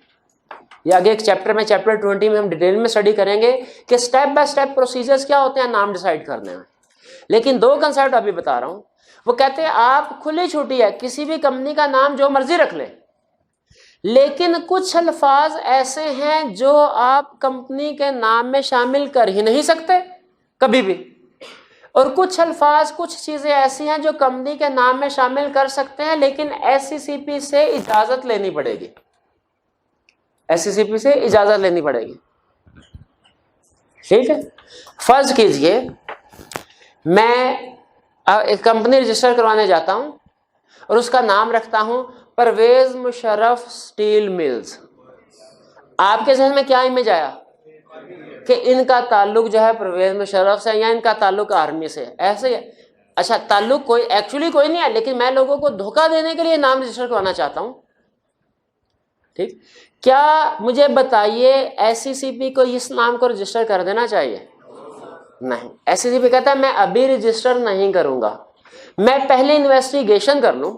ये आगे एक चैप्टर में, चैप्टर 20 में हम डिटेल में स्टडी करेंगे कि स्टेप बाय स्टेप प्रोसीजर्स क्या होते हैं नाम डिसाइड करने में। लेकिन 2 कंसेप्ट अभी बता रहा हूं। वो कहते हैं आप खुली छुट्टी है, किसी भी कंपनी का नाम जो मर्जी रख ले, लेकिन कुछ अल्फाज ऐसे हैं जो आप कंपनी के नाम में शामिल कर ही नहीं सकते कभी भी, और कुछ अल्फाज, कुछ चीजें ऐसी हैं जो कंपनी के नाम में शामिल कर सकते हैं, लेकिन एससीसीपी से इजाजत लेनी पड़ेगी, एससीसीपी से इजाजत लेनी पड़ेगी। ठीक है, फर्ज कीजिए मैं एक कंपनी रजिस्टर करवाने जाता हूं और उसका नाम रखता हूं परवेज मुशर्रफ स्टील मिल्स। आपके जहन में क्या इमेज आया, कि इनका ताल्लुक जो है परवेज मुशर्रफ से या इनका ताल्लुक आर्मी से, ऐसे ही। अच्छा, ताल्लुक कोई एक्चुअली कोई नहीं है, लेकिन मैं लोगों को धोखा देने के लिए नाम रजिस्टर करवाना चाहता हूं। ठीक, क्या मुझे बताइए एससीसीपी को इस नाम को रजिस्टर कर देना चाहिए? नहीं, एससीसीपी कहता है मैं अभी रजिस्टर नहीं करूंगा, मैं पहले इन्वेस्टिगेशन कर लूं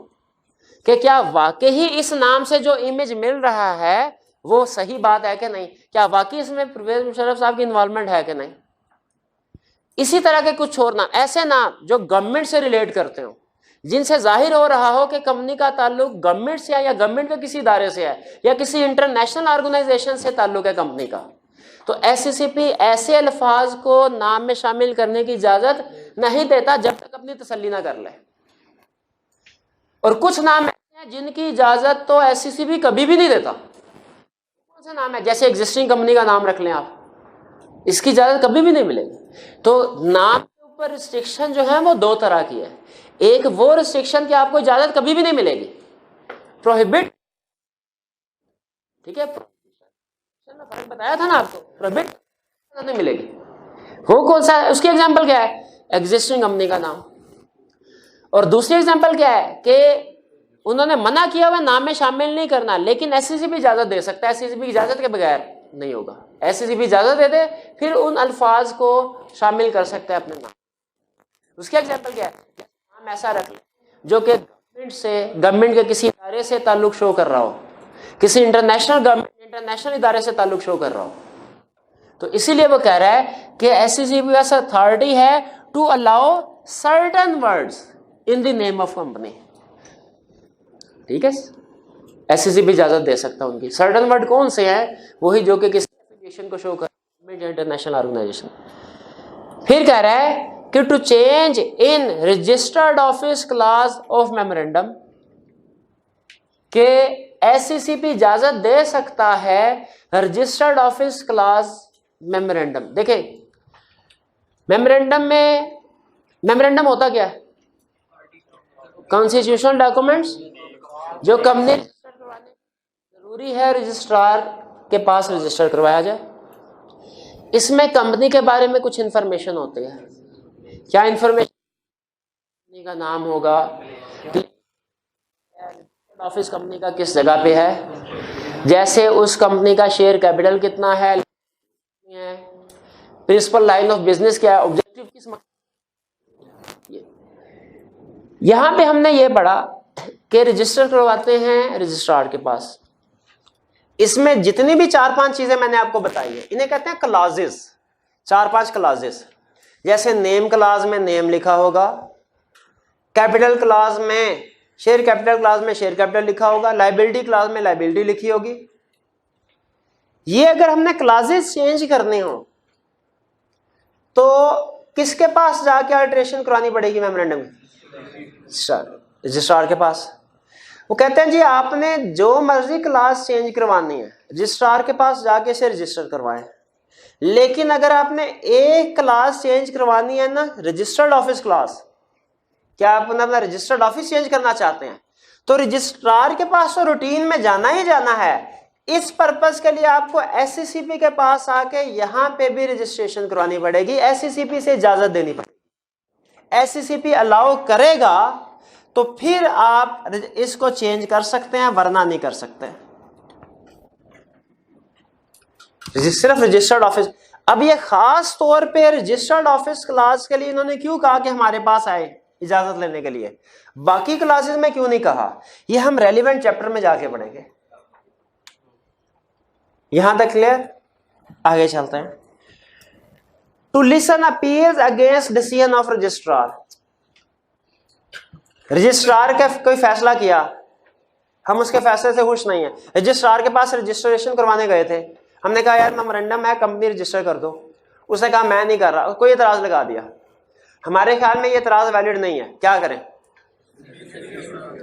कि क्या वाकई ही इस नाम से जो इमेज मिल रहा है वो सही बात है कि नहीं, क्या वाकई इसमें परवेज मुशर्रफ साहब की इन्वॉल्वमेंट है कि नहीं। इसी तरह के कुछ और नाम, ऐसे नाम जो गवर्नमेंट से रिलेट करते हो, जिनसे जाहिर हो रहा हो कि कंपनी का ताल्लुक गवर्नमेंट से है या गवर्नमेंट के किसी इदारे से है या किसी इंटरनेशनल ऑर्गेनाइजेशन से ताल्लुक है कंपनी का, तो एससीसीपी ऐसे अल्फाज को नाम में शामिल करने की इजाजत नहीं देता जब तक अपनी तसल्ली ना कर ले। और कुछ नाम ऐसे हैं जिनकी इजाजत तो एससीसीपी कभी भी नहीं देता। कौन सा नाम है? जैसे एग्जिस्टिंग कंपनी का नाम रख लें आप, इसकी इजाजत कभी भी नहीं मिलेगी। तो नाम के ऊपर रिस्ट्रिक्शन जो है वो दो तरह की है। एक वो रिस्ट्रिक्शन कि आपको इजाजत कभी भी नहीं मिलेगी, प्रोहिबिट, ठीक है, फर्क बताया था ना आपको, प्रोहिबिट नहीं मिलेगी। वो कौन सा है? उसकी एग्जांपल क्या है? एग्जिस्टिंग कंपनी का नाम। और दूसरी एग्जांपल क्या है कि उन्होंने मना किया हुआ नाम में शामिल नहीं करना, लेकिन एससीसीपी इजाजत दे सकता है, एससीसीपी की इजाजत के बगैर नहीं होगा। एससीसीपी इजाजत दे दे, फिर उन अल्फाज को शामिल कर सकता है अपने नाम। उसकी एग्जांपल क्या है? नाम ऐसा रख ले जो कि गवर्नमेंट के किसी इदारे से ताल्लुक शो कर रहा हो, किसी इंटरनेशनल इदारे से ताल्लुक शो कर रहा हो। तो इसीलिए वो कह रहा है कि एससीसीपी का अथॉरिटी है to allow certain words in the name of company. ठीक है, एससीसीपी इजाजत दे सकता है उनकी। सर्टेन वर्ड कौन से हैं? वही जो कि किसी एप्लीकेशन को शो कर इंटरनेशनल ऑर्गेनाइजेशन। फिर कह रहा है कि to change in registered office class of memorandum, के एससीसीपी इजाजत दे सकता है रजिस्टर्ड ऑफिस क्लास मेमोरेंडम। देखिए मेमोरेंडम होता क्या है? कॉन्स्टिट्यूशनल डॉक्यूमेंट्स जो कंपनी रजिस्टर करवाने जरूरी है रजिस्ट्रार के पास रजिस्टर करवाया जाए। इसमें कंपनी के बारे में कुछ इंफॉर्मेशन होती है। क्या इंफॉर्मेशन? कंपनी का नाम होगा, ऑफिस कंपनी का किस जगह पे है, जैसे उस कंपनी का शेयर कैपिटल कितना है, प्रिंसिपल लाइन ऑफ बिजनेस क्या है, ऑब्जेक्टिव किस यहां पे हमने ये पढ़ा कि रजिस्टर करवाते हैं रजिस्ट्रार के पास। इसमें जितनी भी 4-5 चीजें मैंने आपको बताई है इन्हें कहते हैं क्लाजेस, 4-5 क्लाजेस। जैसे नेम क्लाज में नेम लिखा होगा, कैपिटल क्लाज में शेयर कैपिटल क्लाज में शेयर कैपिटल लिखा होगा, लायबिलिटी क्लाज में लायबिलिटी लिखी होगी। ये अगर हमने क्लाजेस चेंज करने हो तो किसके पास जाके अल्टरेशन करानी पड़ेगी? मेमोरेंडम रजिस्ट्रार के पास। वो कहते हैं जी आपने जो मर्जी क्लास चेंज करवानी है रजिस्ट्रार के पास जाके से रजिस्टर करवाएं, लेकिन अगर आपने एक क्लास चेंज करवानी है ना, रजिस्टर्ड ऑफिस क्लास, क्या आप अपना रजिस्टर्ड ऑफिस चेंज करना चाहते हैं तो रजिस्ट्रार के पास तो रूटीन में जाना ही जाना है। इस पर्पस के लिए आपको एससीसीपी के पास आके यहां पे भी रजिस्ट्रेशन करवानी पड़ेगी, एससीसीपी से इजाजत देनी पड़ेगी। एससीसीपी अलाउ करेगा तो फिर आप इसको चेंज कर सकते हैं, वरना नहीं कर सकते। सिर्फ रजिस्टर्ड ऑफिस। अब ये खास तौर पे रजिस्टर्ड ऑफिस क्लास के लिए इन्होंने क्यों कहा कि हमारे पास आए इजाजत लेने के लिए, बाकी क्लासेस में क्यों नहीं कहा? ये हम रेलिवेंट चैप्टर में जाके पढ़ेंगे। यहां तक क्लियर? आगे चलते हैं। To listen appeals against decision of registrar. Registrar का कोई फैसला किया, हम उसके फैसले से खुश नहीं है। रजिस्ट्रार के पास रजिस्ट्रेशन करवाने गए थे, हमने कहा यार मेमोरेंडम है कंपनी रजिस्टर कर दो, उसने कहा मैं नहीं कर रहा, कोई एतराज लगा दिया। हमारे ख्याल में ये एतराज वैलिड नहीं है, क्या करें?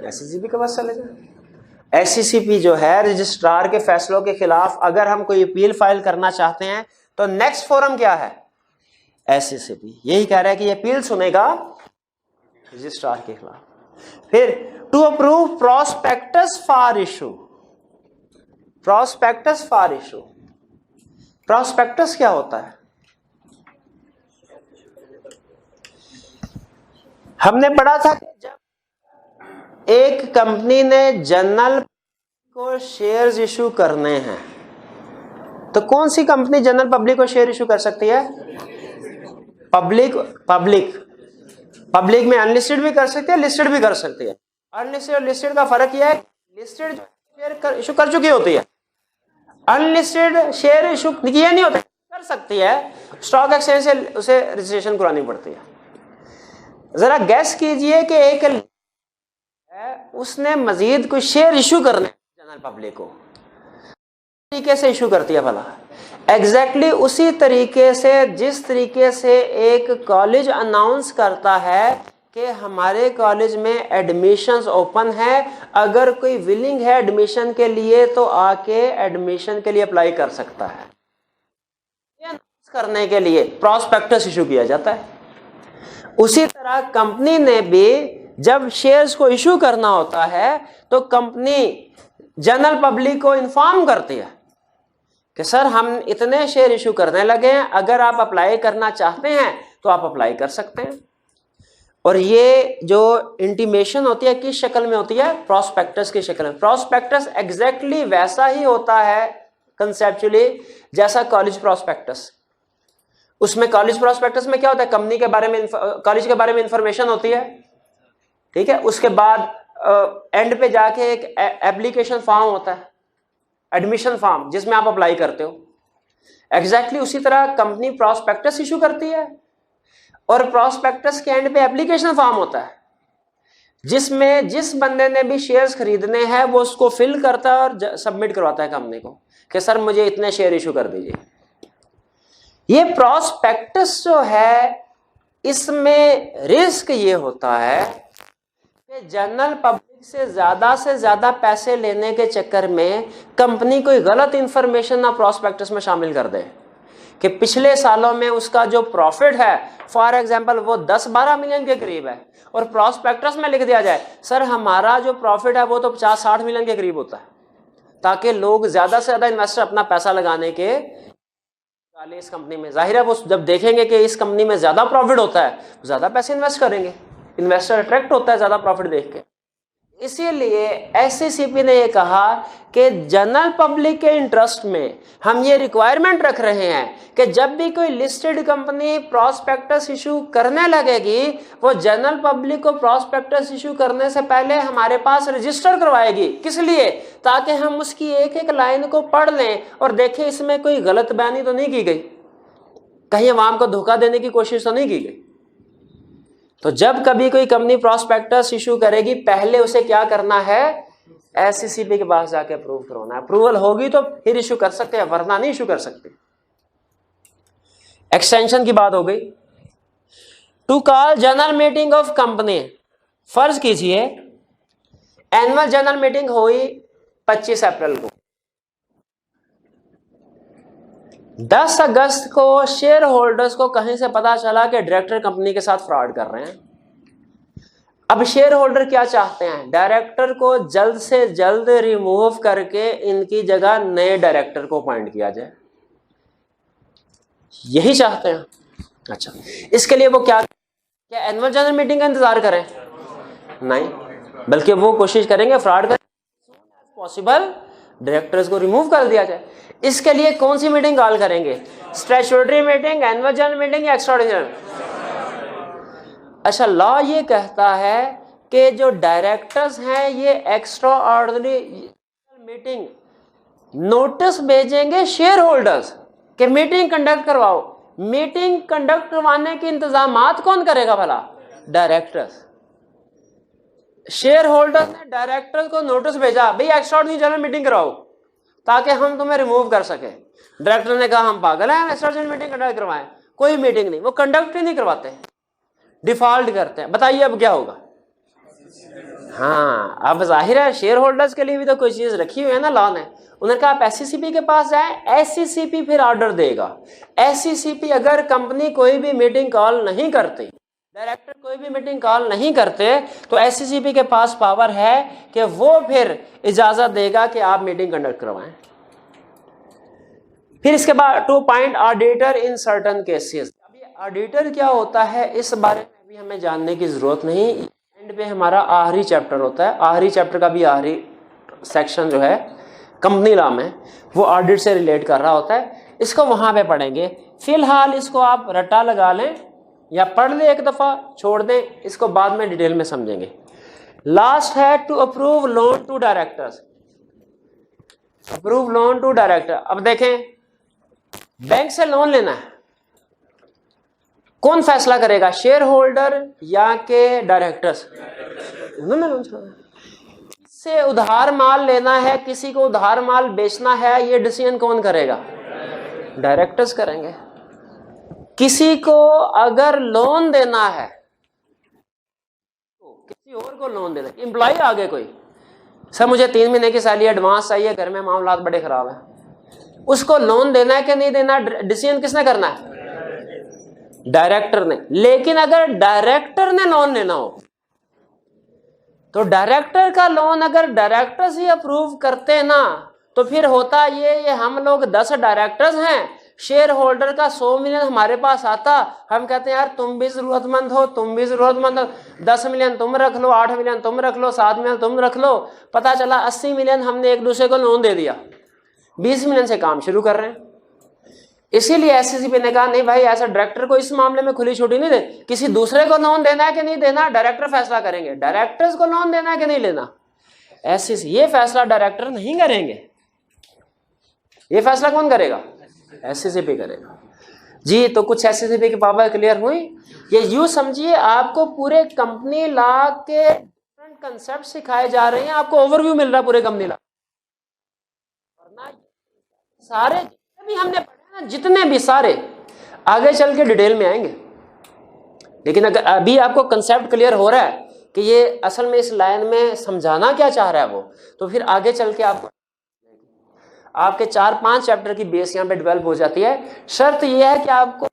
एससीसीपी के पास चले जाए। एससीसीपी जो है रजिस्ट्रार के फैसलों के खिलाफ अगर हम कोई अपील फाइल करना चाहते हैं तो नेक्स्ट फोरम क्या है? एससीसीपी। यही कह रहा है कि ये अपील सुनेगा रजिस्ट्रार के खिलाफ। फिर to approve prospectus for issue. Prospectus for issue prospectus क्या होता है? हमने पढ़ा था कि जब एक कंपनी ने जनरल को शेयर्स इशू करने हैं, तो कौन सी कंपनी जनरल पब्लिक को शेयर इशू कर सकती है? पब्लिक में अनलिस्टेड भी कर सकती है, लिस्टेड भी कर सकती है। अनलिस्टेड और लिस्टेड का फर्क यह है, लिस्टेड शेयर इशू कर चुकी होती है, अनलिस्टेड शेयर इशू किया नहीं होता, कर सकती है, स्टॉक एक्सचेंज से उसे रजिस्ट्रेशन करानी पड़ती है। जरा गैस कीजिए कि एक उसने मजीद कोई शेयर इशू करने जनरल पब्लिक को तरीके से इशू करती है भला? एग्जैक्टली उसी तरीके से जिस तरीके से एक कॉलेज अनाउंस करता है कि हमारे कॉलेज में एडमिशंस ओपन है, अगर कोई विलिंग है एडमिशन के लिए तो आके एडमिशन के लिए अप्लाई कर सकता है। ये अनाउंस करने के लिए प्रॉस्पेक्टस इशू किया जाता है। उसी तरह कंपनी ने भी जब शेयर्स को इशू करना होता है तो कंपनी जनरल पब्लिक को इन्फॉर्म करती है कि सर हम इतने शेयर इशू करने लगे हैं, अगर आप अप्लाई करना चाहते हैं तो आप अप्लाई कर सकते हैं। और ये जो इंटीमेशन होती है किस शक्ल में होती है? प्रॉस्पेक्टस की शक्ल में। प्रॉस्पेक्टस एग्जैक्टली वैसा ही होता है कंसेप्चुअली जैसा कॉलेज प्रॉस्पेक्टस। उसमें कॉलेज प्रॉस्पेक्टस में क्या होता है? कंपनी के बारे में, कॉलेज के बारे में इंफॉर्मेशन होती है, ठीक है। उसके बाद एंड पे जाके एक एप्लीकेशन फॉर्म होता है, एडमिशन फॉर्म, जिसमें आप अप्लाई करते हो। एग्जैक्टली उसी तरह कंपनी प्रॉस्पेक्टस इशू करती है और प्रॉस्पेक्टस के एंड पे एप्लीकेशन फॉर्म होता है, जिसमें जिस बंदे ने भी शेयर्स खरीदने हैं वो उसको फिल करता है और सबमिट करवाता है कंपनी को कि सर मुझे इतने शेयर इशू कर दीजिए। ये प्रॉस्पेक्टस जो है, इसमें रिस्क ये होता है कि जनरल पब्लिक से ज्यादा पैसे लेने के चक्कर में कंपनी कोई गलत इंफॉर्मेशन ना प्रॉस्पेक्टस में शामिल कर दे कि पिछले सालों में उसका जो प्रॉफिट है, फॉर एग्जांपल वो 10-12 मिलियन के करीब है, और प्रॉस्पेक्टस में लिख दिया जाए सर हमारा जो प्रॉफिट है वो तो 50-60 मिलियन के करीब होता है, ताकि लोग ज्यादा से ज्यादा इन्वेस्टर अपना पैसा लगाने के डाले इस कंपनी में। जाहिर है वो जब देखेंगे कि इस कंपनी में ज्यादा प्रॉफिट होता है तो ज्यादा पैसे इन्वेस्ट करेंगे, इन्वेस्टर अट्रैक्ट होता है ज्यादा प्रॉफिट देख के। इसीलिए एससीसीपी ने यह कहा कि जनरल पब्लिक के इंटरेस्ट में हम ये रिक्वायरमेंट रख रहे हैं कि जब भी कोई लिस्टेड कंपनी प्रॉस्पेक्टस इशू करने लगेगी, वो जनरल पब्लिक को प्रॉस्पेक्टस इशू करने से पहले हमारे पास रजिस्टर करवाएगी। किस लिए? ताकि हम उसकी एक एक लाइन को पढ़ लें और देखें इसमें कोई गलत बयानी तो नहीं की गई, कहीं अवाम को धोखा देने की कोशिश तो नहीं की गई। तो जब कभी कोई कंपनी प्रॉस्पेक्टस इशू करेगी, पहले उसे क्या करना है? एससीसीपी के पास जाके अप्रूव करवाना है। अप्रूवल होगी तो फिर इशू कर सकते हैं, वरना नहीं इशू कर सकते। एक्सटेंशन की बात हो गई। To call general meeting of company, फर्ज कीजिए एनुअल जनरल मीटिंग हुई 25 अप्रैल को, 10 अगस्त को शेयर होल्डर्स को कहीं से पता चला कि डायरेक्टर कंपनी के साथ फ्रॉड कर रहे हैं। अब शेयर होल्डर क्या चाहते हैं? डायरेक्टर को जल्द से जल्द रिमूव करके इनकी जगह नए डायरेक्टर को अपॉइंट किया जाए, यही चाहते हैं। अच्छा, इसके लिए वो क्या एनुअल जनरल मीटिंग का इंतजार करें? नहीं, बल्कि वो कोशिश करेंगे फ्रॉड कर पॉसिबल डायरेक्टर्स को रिमूव कर दिया जाए। इसके लिए कौन सी मीटिंग कॉल करेंगे? Statutory meeting, annual general meeting या एक्स्ट्राऑर्डिनरी? अच्छा, लॉ ये कहता है कि जो डायरेक्टर्स हैं ये एक्स्ट्राऑर्डिनरी मीटिंग नोटिस भेजेंगे शेयर होल्डर्स कि मीटिंग कंडक्ट करवाओ। मीटिंग कंडक्ट करवाने के इंतजामात कौन करेगा भला? डायरेक्टर्स। शेयर होल्डर ने डायरेक्टर को नोटिस भेजा, भाई एक्स्ट्राऑर्डिनरी जनरल मीटिंग कराओ ताकि हम तुम्हें रिमूव कर सके। डायरेक्टर ने कहा हम पागल हैं, एक्स्ट्राऑर्डिनरी मीटिंग कंडक्ट करवाएं। कोई मीटिंग नहीं, वो कंडक्ट ही नहीं करवाते, डिफॉल्ट करते हैं। बताइए अब क्या होगा? हाँ, अब जाहिर है शेयर होल्डर्स के लिए भी तो कोई चीज रखी हुई है ना लॉ ने। उन्होंने कहा आप एससीसीपी के पास जाएं, एससीसीपी फिर ऑर्डर देगा। एससीसीपी अगर कंपनी कोई भी मीटिंग कॉल नहीं करती, डायरेक्टर कोई भी मीटिंग कॉल नहीं करते, तो एससीसीपी के पास पावर है कि वो फिर इजाजत देगा कि आप मीटिंग कंडक्ट करवाएं। फिर इसके बाद two point auditor in certain cases. अभी ऑडिटर क्या होता है इस बारे में भी हमें जानने की जरूरत नहीं, एंड पे हमारा आखिरी चैप्टर होता है, आखिरी चैप्टर का भी आखिरी सेक्शन जो है कंपनी लॉ में वो ऑडिट से रिलेट कर रहा होता है, इसको वहां पे पढ़ेंगे। फिलहाल इसको आप रट्टा लगा लें या पढ़ लें एक दफा, छोड़ दें, इसको बाद में डिटेल में समझेंगे। लास्ट है to approve loan to directors, approve loan to director. अब देखें, बैंक से लोन लेना है, कौन फैसला करेगा, शेयर होल्डर या के डायरेक्टर्स? उन्होंने लोन चलाना, से उधार माल लेना है, किसी को उधार माल बेचना है, ये डिसीजन कौन करेगा? डायरेक्टर्स करेंगे। किसी को अगर लोन देना है, तो किसी और को लोन देना, एम्प्लॉय आगे कोई, सर मुझे 3 महीने की सैलरी एडवांस चाहिए, घर में मामलात बड़े खराब हैं, उसको लोन देना है कि नहीं देना, डिसीजन किसने करना है? डायरेक्टर ने। लेकिन अगर डायरेक्टर ने लोन लेना हो तो डायरेक्टर का लोन अगर डायरेक्टर्स ही अप्रूव करते ना, तो फिर होता ये हम लोग 10 डायरेक्टर्स हैं, शेयर होल्डर का 100 मिलियन हमारे पास आता, हम कहते हैं यार तुम भी जरूरतमंद हो, तुम भी जरूरतमंद हो, 10 मिलियन तुम रख लो, 8 मिलियन तुम रख लो, 7 मिलियन तुम रख लो, पता चला 80 मिलियन हमने एक दूसरे को लोन दे दिया, 20 मिलियन से काम शुरू कर रहे हैं। इसीलिए एससीसीपी ने कहा नहीं भाई, ऐसा डायरेक्टर को इस मामले में खुली छुट्टी नहीं दे, किसी दूसरे को लोन देना है कि नहीं देना डायरेक्टर फैसला करेंगे, डायरेक्टर्स को लोन देना है कि नहीं लेना, एससीसी, ये फैसला डायरेक्टर नहीं करेंगे, ये फैसला कौन करेगा? एससीसीपी करेगा जी। तो कुछ एससीसीपी की पावर क्लियर हुई। ये यूं समझिए आपको पूरे कंपनी लॉ के डिफरेंट कंसेप्ट सिखाए जा रहे हैं, आपको ओवरव्यू मिल रहा है पूरे कंपनी लॉ, वरना सारे जितने भी हमने पढ़े ना, जितने भी सारे आगे चल के डिटेल में आएंगे। लेकिन अगर अभी आपको कंसेप्ट क्लियर हो रहा है कि ये असल में इस लाइन में समझाना क्या चाह रहा है वो, तो फिर आगे चल के आपके 4-5 चैप्टर की बेस यहाँ पे डेवलप हो जाती है। शर्त यह है कि आपको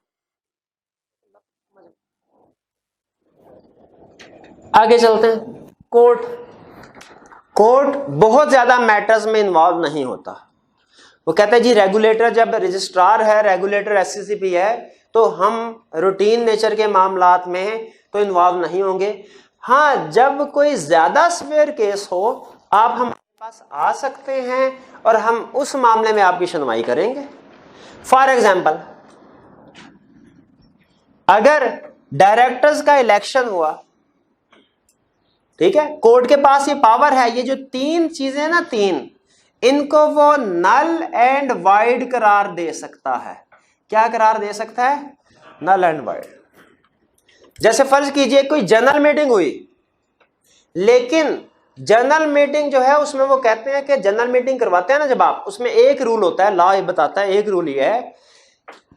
आगे चलते हैं। कोर्ट बहुत ज्यादा मैटर्स में इन्वॉल्व नहीं होता। वो कहते हैं जी रेगुलेटर जब रजिस्ट्रार है, रेगुलेटर एससीसीपी है, तो हम रूटीन नेचर के मामलात में तो इन्वॉल्व नहीं होंगे। हाँ, जब कोई ज्यादा सीवियर केस हो आप हमारे पास आ सकते हैं और हम उस मामले में आपकी सुनवाई करेंगे। फॉर एग्जाम्पल, अगर डायरेक्टर्स का इलेक्शन हुआ, ठीक है, कोर्ट के पास ये पावर है, ये जो 3 चीजें ना, 3, इनको वो नल एंड वाइड करार दे सकता है। क्या करार दे सकता है? Null and void. जैसे फर्ज कीजिए कोई जनरल मीटिंग हुई, लेकिन जनरल मीटिंग जो है उसमें वो कहते हैं कि जनरल मीटिंग करवाते हैं ना जब आप, उसमें एक रूल होता है, लॉ ये बताता है, एक रूल ये है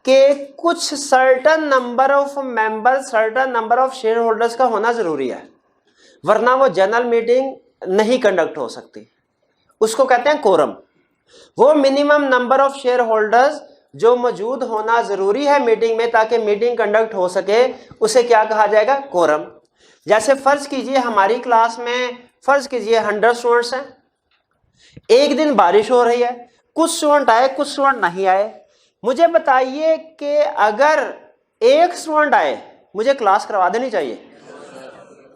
कि कुछ certain number of member, certain number of share holders का होना जरूरी है, वरना वो जनरल मीटिंग नहीं कंडक्ट हो सकती। उसको कहते हैं कोरम। वो minimum number of share holders जो मौजूद होना जरूरी है मीटिंग में ताकि मीटिंग कंडक्ट हो सके, उसे क्या कहा जाएगा? कोरम। जैसे फर्ज कीजिए हमारी क्लास में फर्ज कीजिए 100 स्टूडेंट्स हैं, एक दिन बारिश हो रही है, कुछ स्टूडेंट आए कुछ स्टूडेंट नहीं आए। मुझे बताइए कि अगर एक स्टूडेंट आए मुझे क्लास करवा देनी चाहिए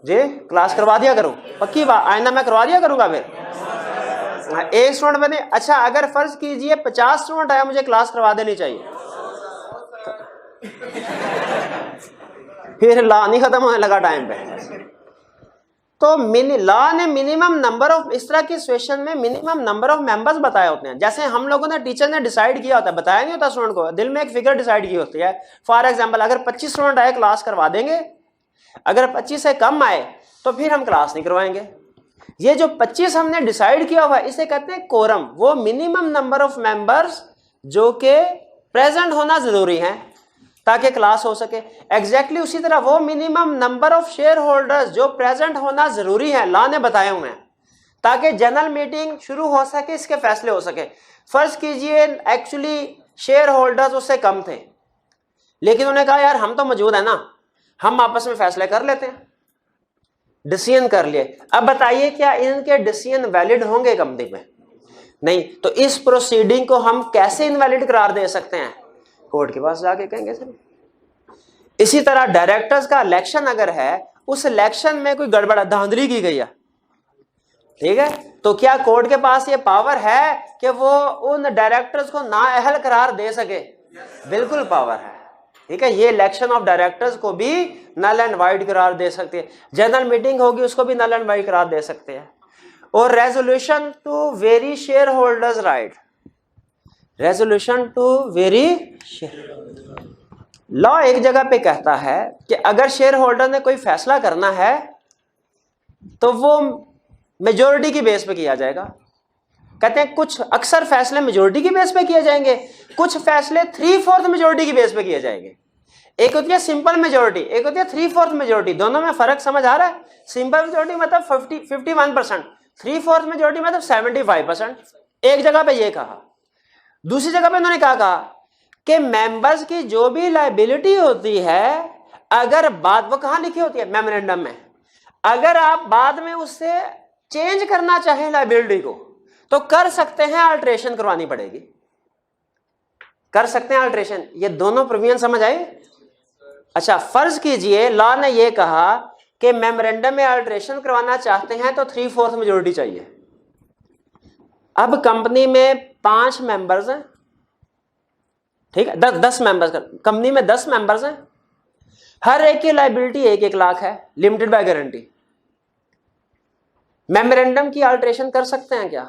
जी, क्लास करवा दिया करूं, पक्की बात, आइंदा मैं करवा दिया करूंगा। फिर एक स्टूडेंट बने, अच्छा अगर फर्ज कीजिए 50 स्टूडेंट आया, मुझे क्लास करवा देनी चाहिए, फिर लॉ नहीं खत्म होने लगा टाइम पे। तो लॉ ने मिनिमम नंबर ऑफ, इस तरह की सिचुएशन में मिनिमम नंबर ऑफ मेंबर्स बताए होते हैं। जैसे हम लोगों ने, टीचर ने डिसाइड किया होता है, बताया नहीं होता स्टूडेंट को, दिल में एक फिगर डिसाइड की होती है। फॉर एग्जांपल अगर 25 स्टूडेंट आए क्लास करवा देंगे, अगर 25 से कम आए तो फिर हम क्लास नहीं करवाएंगे। ये जो 25 हमने डिसाइड किया हुआ है इसे कहते हैं कोरम। वो मिनिमम नंबर ऑफ मेंबर्स जो कि प्रेजेंट होना जरूरी है ताकि क्लास हो सके। एग्जैक्टली उसी तरह वो minimum number of share holders जो प्रेजेंट होना जरूरी है, लॉ ने बताए हुए हैं, ताकि जनरल मीटिंग शुरू हो सके, इसके फैसले हो सके। फर्ज कीजिए एक्चुअली शेयर होल्डर्स उससे कम थे, लेकिन उन्होंने कहा यार हम तो मौजूद है ना, हम आपस में फैसले कर लेते हैं, डिसीजन कर लिए। अब बताइए क्या इनके डिसीजन वैलिड होंगे कंपनी में? नहीं, तो इस प्रोसीडिंग को हम कैसे इनवैलिड करार दे सकते हैं? कोर्ट के पास जाके कहेंगे सर। इसी तरह डायरेक्टर्स का इलेक्शन अगर है, उस इलेक्शन में कोई गड़बड़ धांधली की गई है, ठीक है, तो क्या कोर्ट के पास ये पावर है कि वो उन डायरेक्टर्स को नाअहल करार दे सके? बिल्कुल पावर है, ठीक है। ये इलेक्शन ऑफ डायरेक्टर्स को भी नल एंड वाइड करार दे सकते हैं। जनरल मीटिंग होगी उसको भी नल एंड वाइड करार दे सकते हैं। और resolution to vary shareholders right, resolution to vary law एक जगह पे कहता है कि अगर शेयर होल्डर ने कोई फैसला करना है तो वो मेजोरिटी की बेस पे किया जाएगा। कहते हैं कुछ अक्सर फैसले मेजोरिटी की बेस पे किए जाएंगे, कुछ फैसले 3/4 मेजोरिटी की बेस पे किए जाएंगे। एक होती है सिंपल मेजोरिटी, एक होती है 3/4 मेजोरिटी। दोनों में फर्क समझ आ रहा है? सिंपल मेजोरिटी मतलब 51%, 3/4 मेजोरिटी मतलब 75%। एक जगह पे ये कहा, दूसरी जगह पे उन्होंने क्या कहा कि मेंबर्स की जो भी लायबिलिटी होती है, अगर बाद वो कहां लिखी होती है? मेमोरेंडम में। अगर आप बाद में उससे चेंज करना चाहें लायबिलिटी को तो कर सकते हैं, अल्टरेशन करवानी पड़ेगी, कर सकते हैं अल्टरेशन। ये दोनों प्रोविजन समझ आए? अच्छा, फर्ज कीजिए लॉ ने ये कहा कि मेमोरेंडम में अल्टरेशन करवाना चाहते हैं तो 3/4 मेजोरिटी चाहिए। अब कंपनी में 5 मेंबर्स हैं, ठीक है, 10 मेंबर्स, कंपनी में 10 मेंबर्स हैं, हर एक की लायबिलिटी 1-1 लाख है, लिमिटेड बाय गारंटी। मेमोरेंडम की अल्टरेशन कर सकते हैं क्या?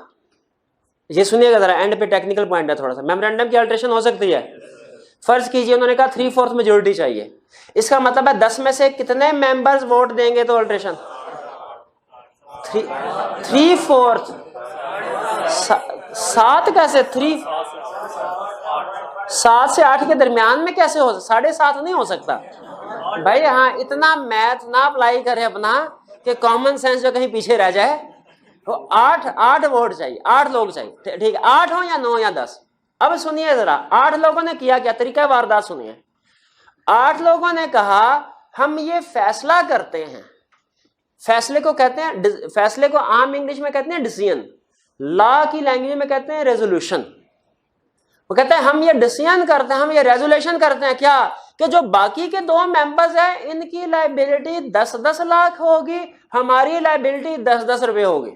ये सुनिएगा जरा, एंड पे टेक्निकल पॉइंट है थोड़ा सा। मेमोरेंडम की अल्टरेशन हो सकती है। फर्ज कीजिए उन्होंने कहा 3/4 मेजोरिटी चाहिए, इसका मतलब है 10 में से कितने मेंबर्स वोट देंगे तो अल्टरेशन? 3/4। 7 कैसे? 7 से 8 के दरमियान में कैसे हो? 7.5 नहीं हो सकता भाई। हाँ, इतना मैथ ना अप्लाई करे अपना कि कॉमन सेंस जो कहीं पीछे रह जाए। तो 8 वोट चाहिए, 8 लोग चाहिए, ठीक है, 8 हो या 9 या 10। अब सुनिए जरा, 8 लोगों ने किया क्या? तरीका वारदात सुनिए। 8 लोगों ने कहा हम ये फैसला करते हैं, फैसले को कहते हैं, फैसले को आम इंग्लिश में कहते हैं डिसीजन, लॉ की लैंग्वेज में कहते हैं रेजोल्यूशन। वो कहते हैं हम ये डिसीजन करते हैं, हम ये रेजोल्यूशन करते हैं क्या कि जो बाकी के 2 मेंबर्स हैं इनकी लायबिलिटी 10-10 लाख होगी, हमारी लायबिलिटी 10-10 रुपए होगी।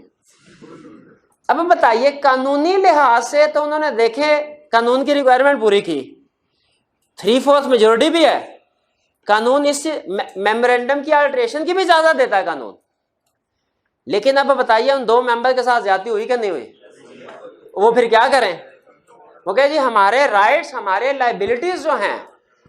अब बताइए, कानूनी लिहाज से तो उन्होंने देखे कानून की रिक्वायरमेंट पूरी की, 3/4 मेजोरिटी भी है, कानून इस मेमोरेंडम की अल्टरेशन की भी इजाजत देता है कानून। लेकिन अब बताइए उन 2 मेंबर के साथ ज्यादती हुई कि नहीं हुई? वो फिर क्या करें? वो कहे जी हमारे राइट्स, हमारे लायबिलिटीज जो हैं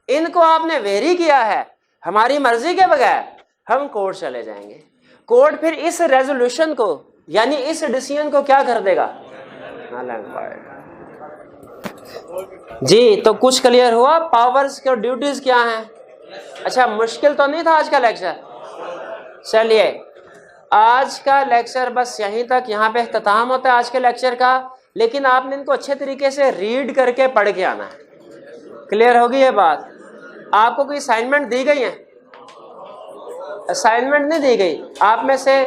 इनको आपने वेरी किया है, हमारी मर्जी के बगैर हम कोर्ट चले जाएंगे। कोर्ट फिर इस रेजोल्यूशन को यानी इस डिसीजन को क्या कर देगा? जी, तो कुछ क्लियर हुआ? पावर्स और ड्यूटीज क्या हैं? अच्छा, मुश्किल तो नहीं था आज का लेक्चर? चलिए, आज का लेक्चर बस यहीं तक, यहाँ पे इख्तिताम होता है आज के लेक्चर का। लेकिन आपने इनको अच्छे तरीके से रीड करके पढ़ के आना है। क्लियर होगी ये बात? आपको कोई असाइनमेंट दी गई है? असाइनमेंट नहीं दी गई। आप में से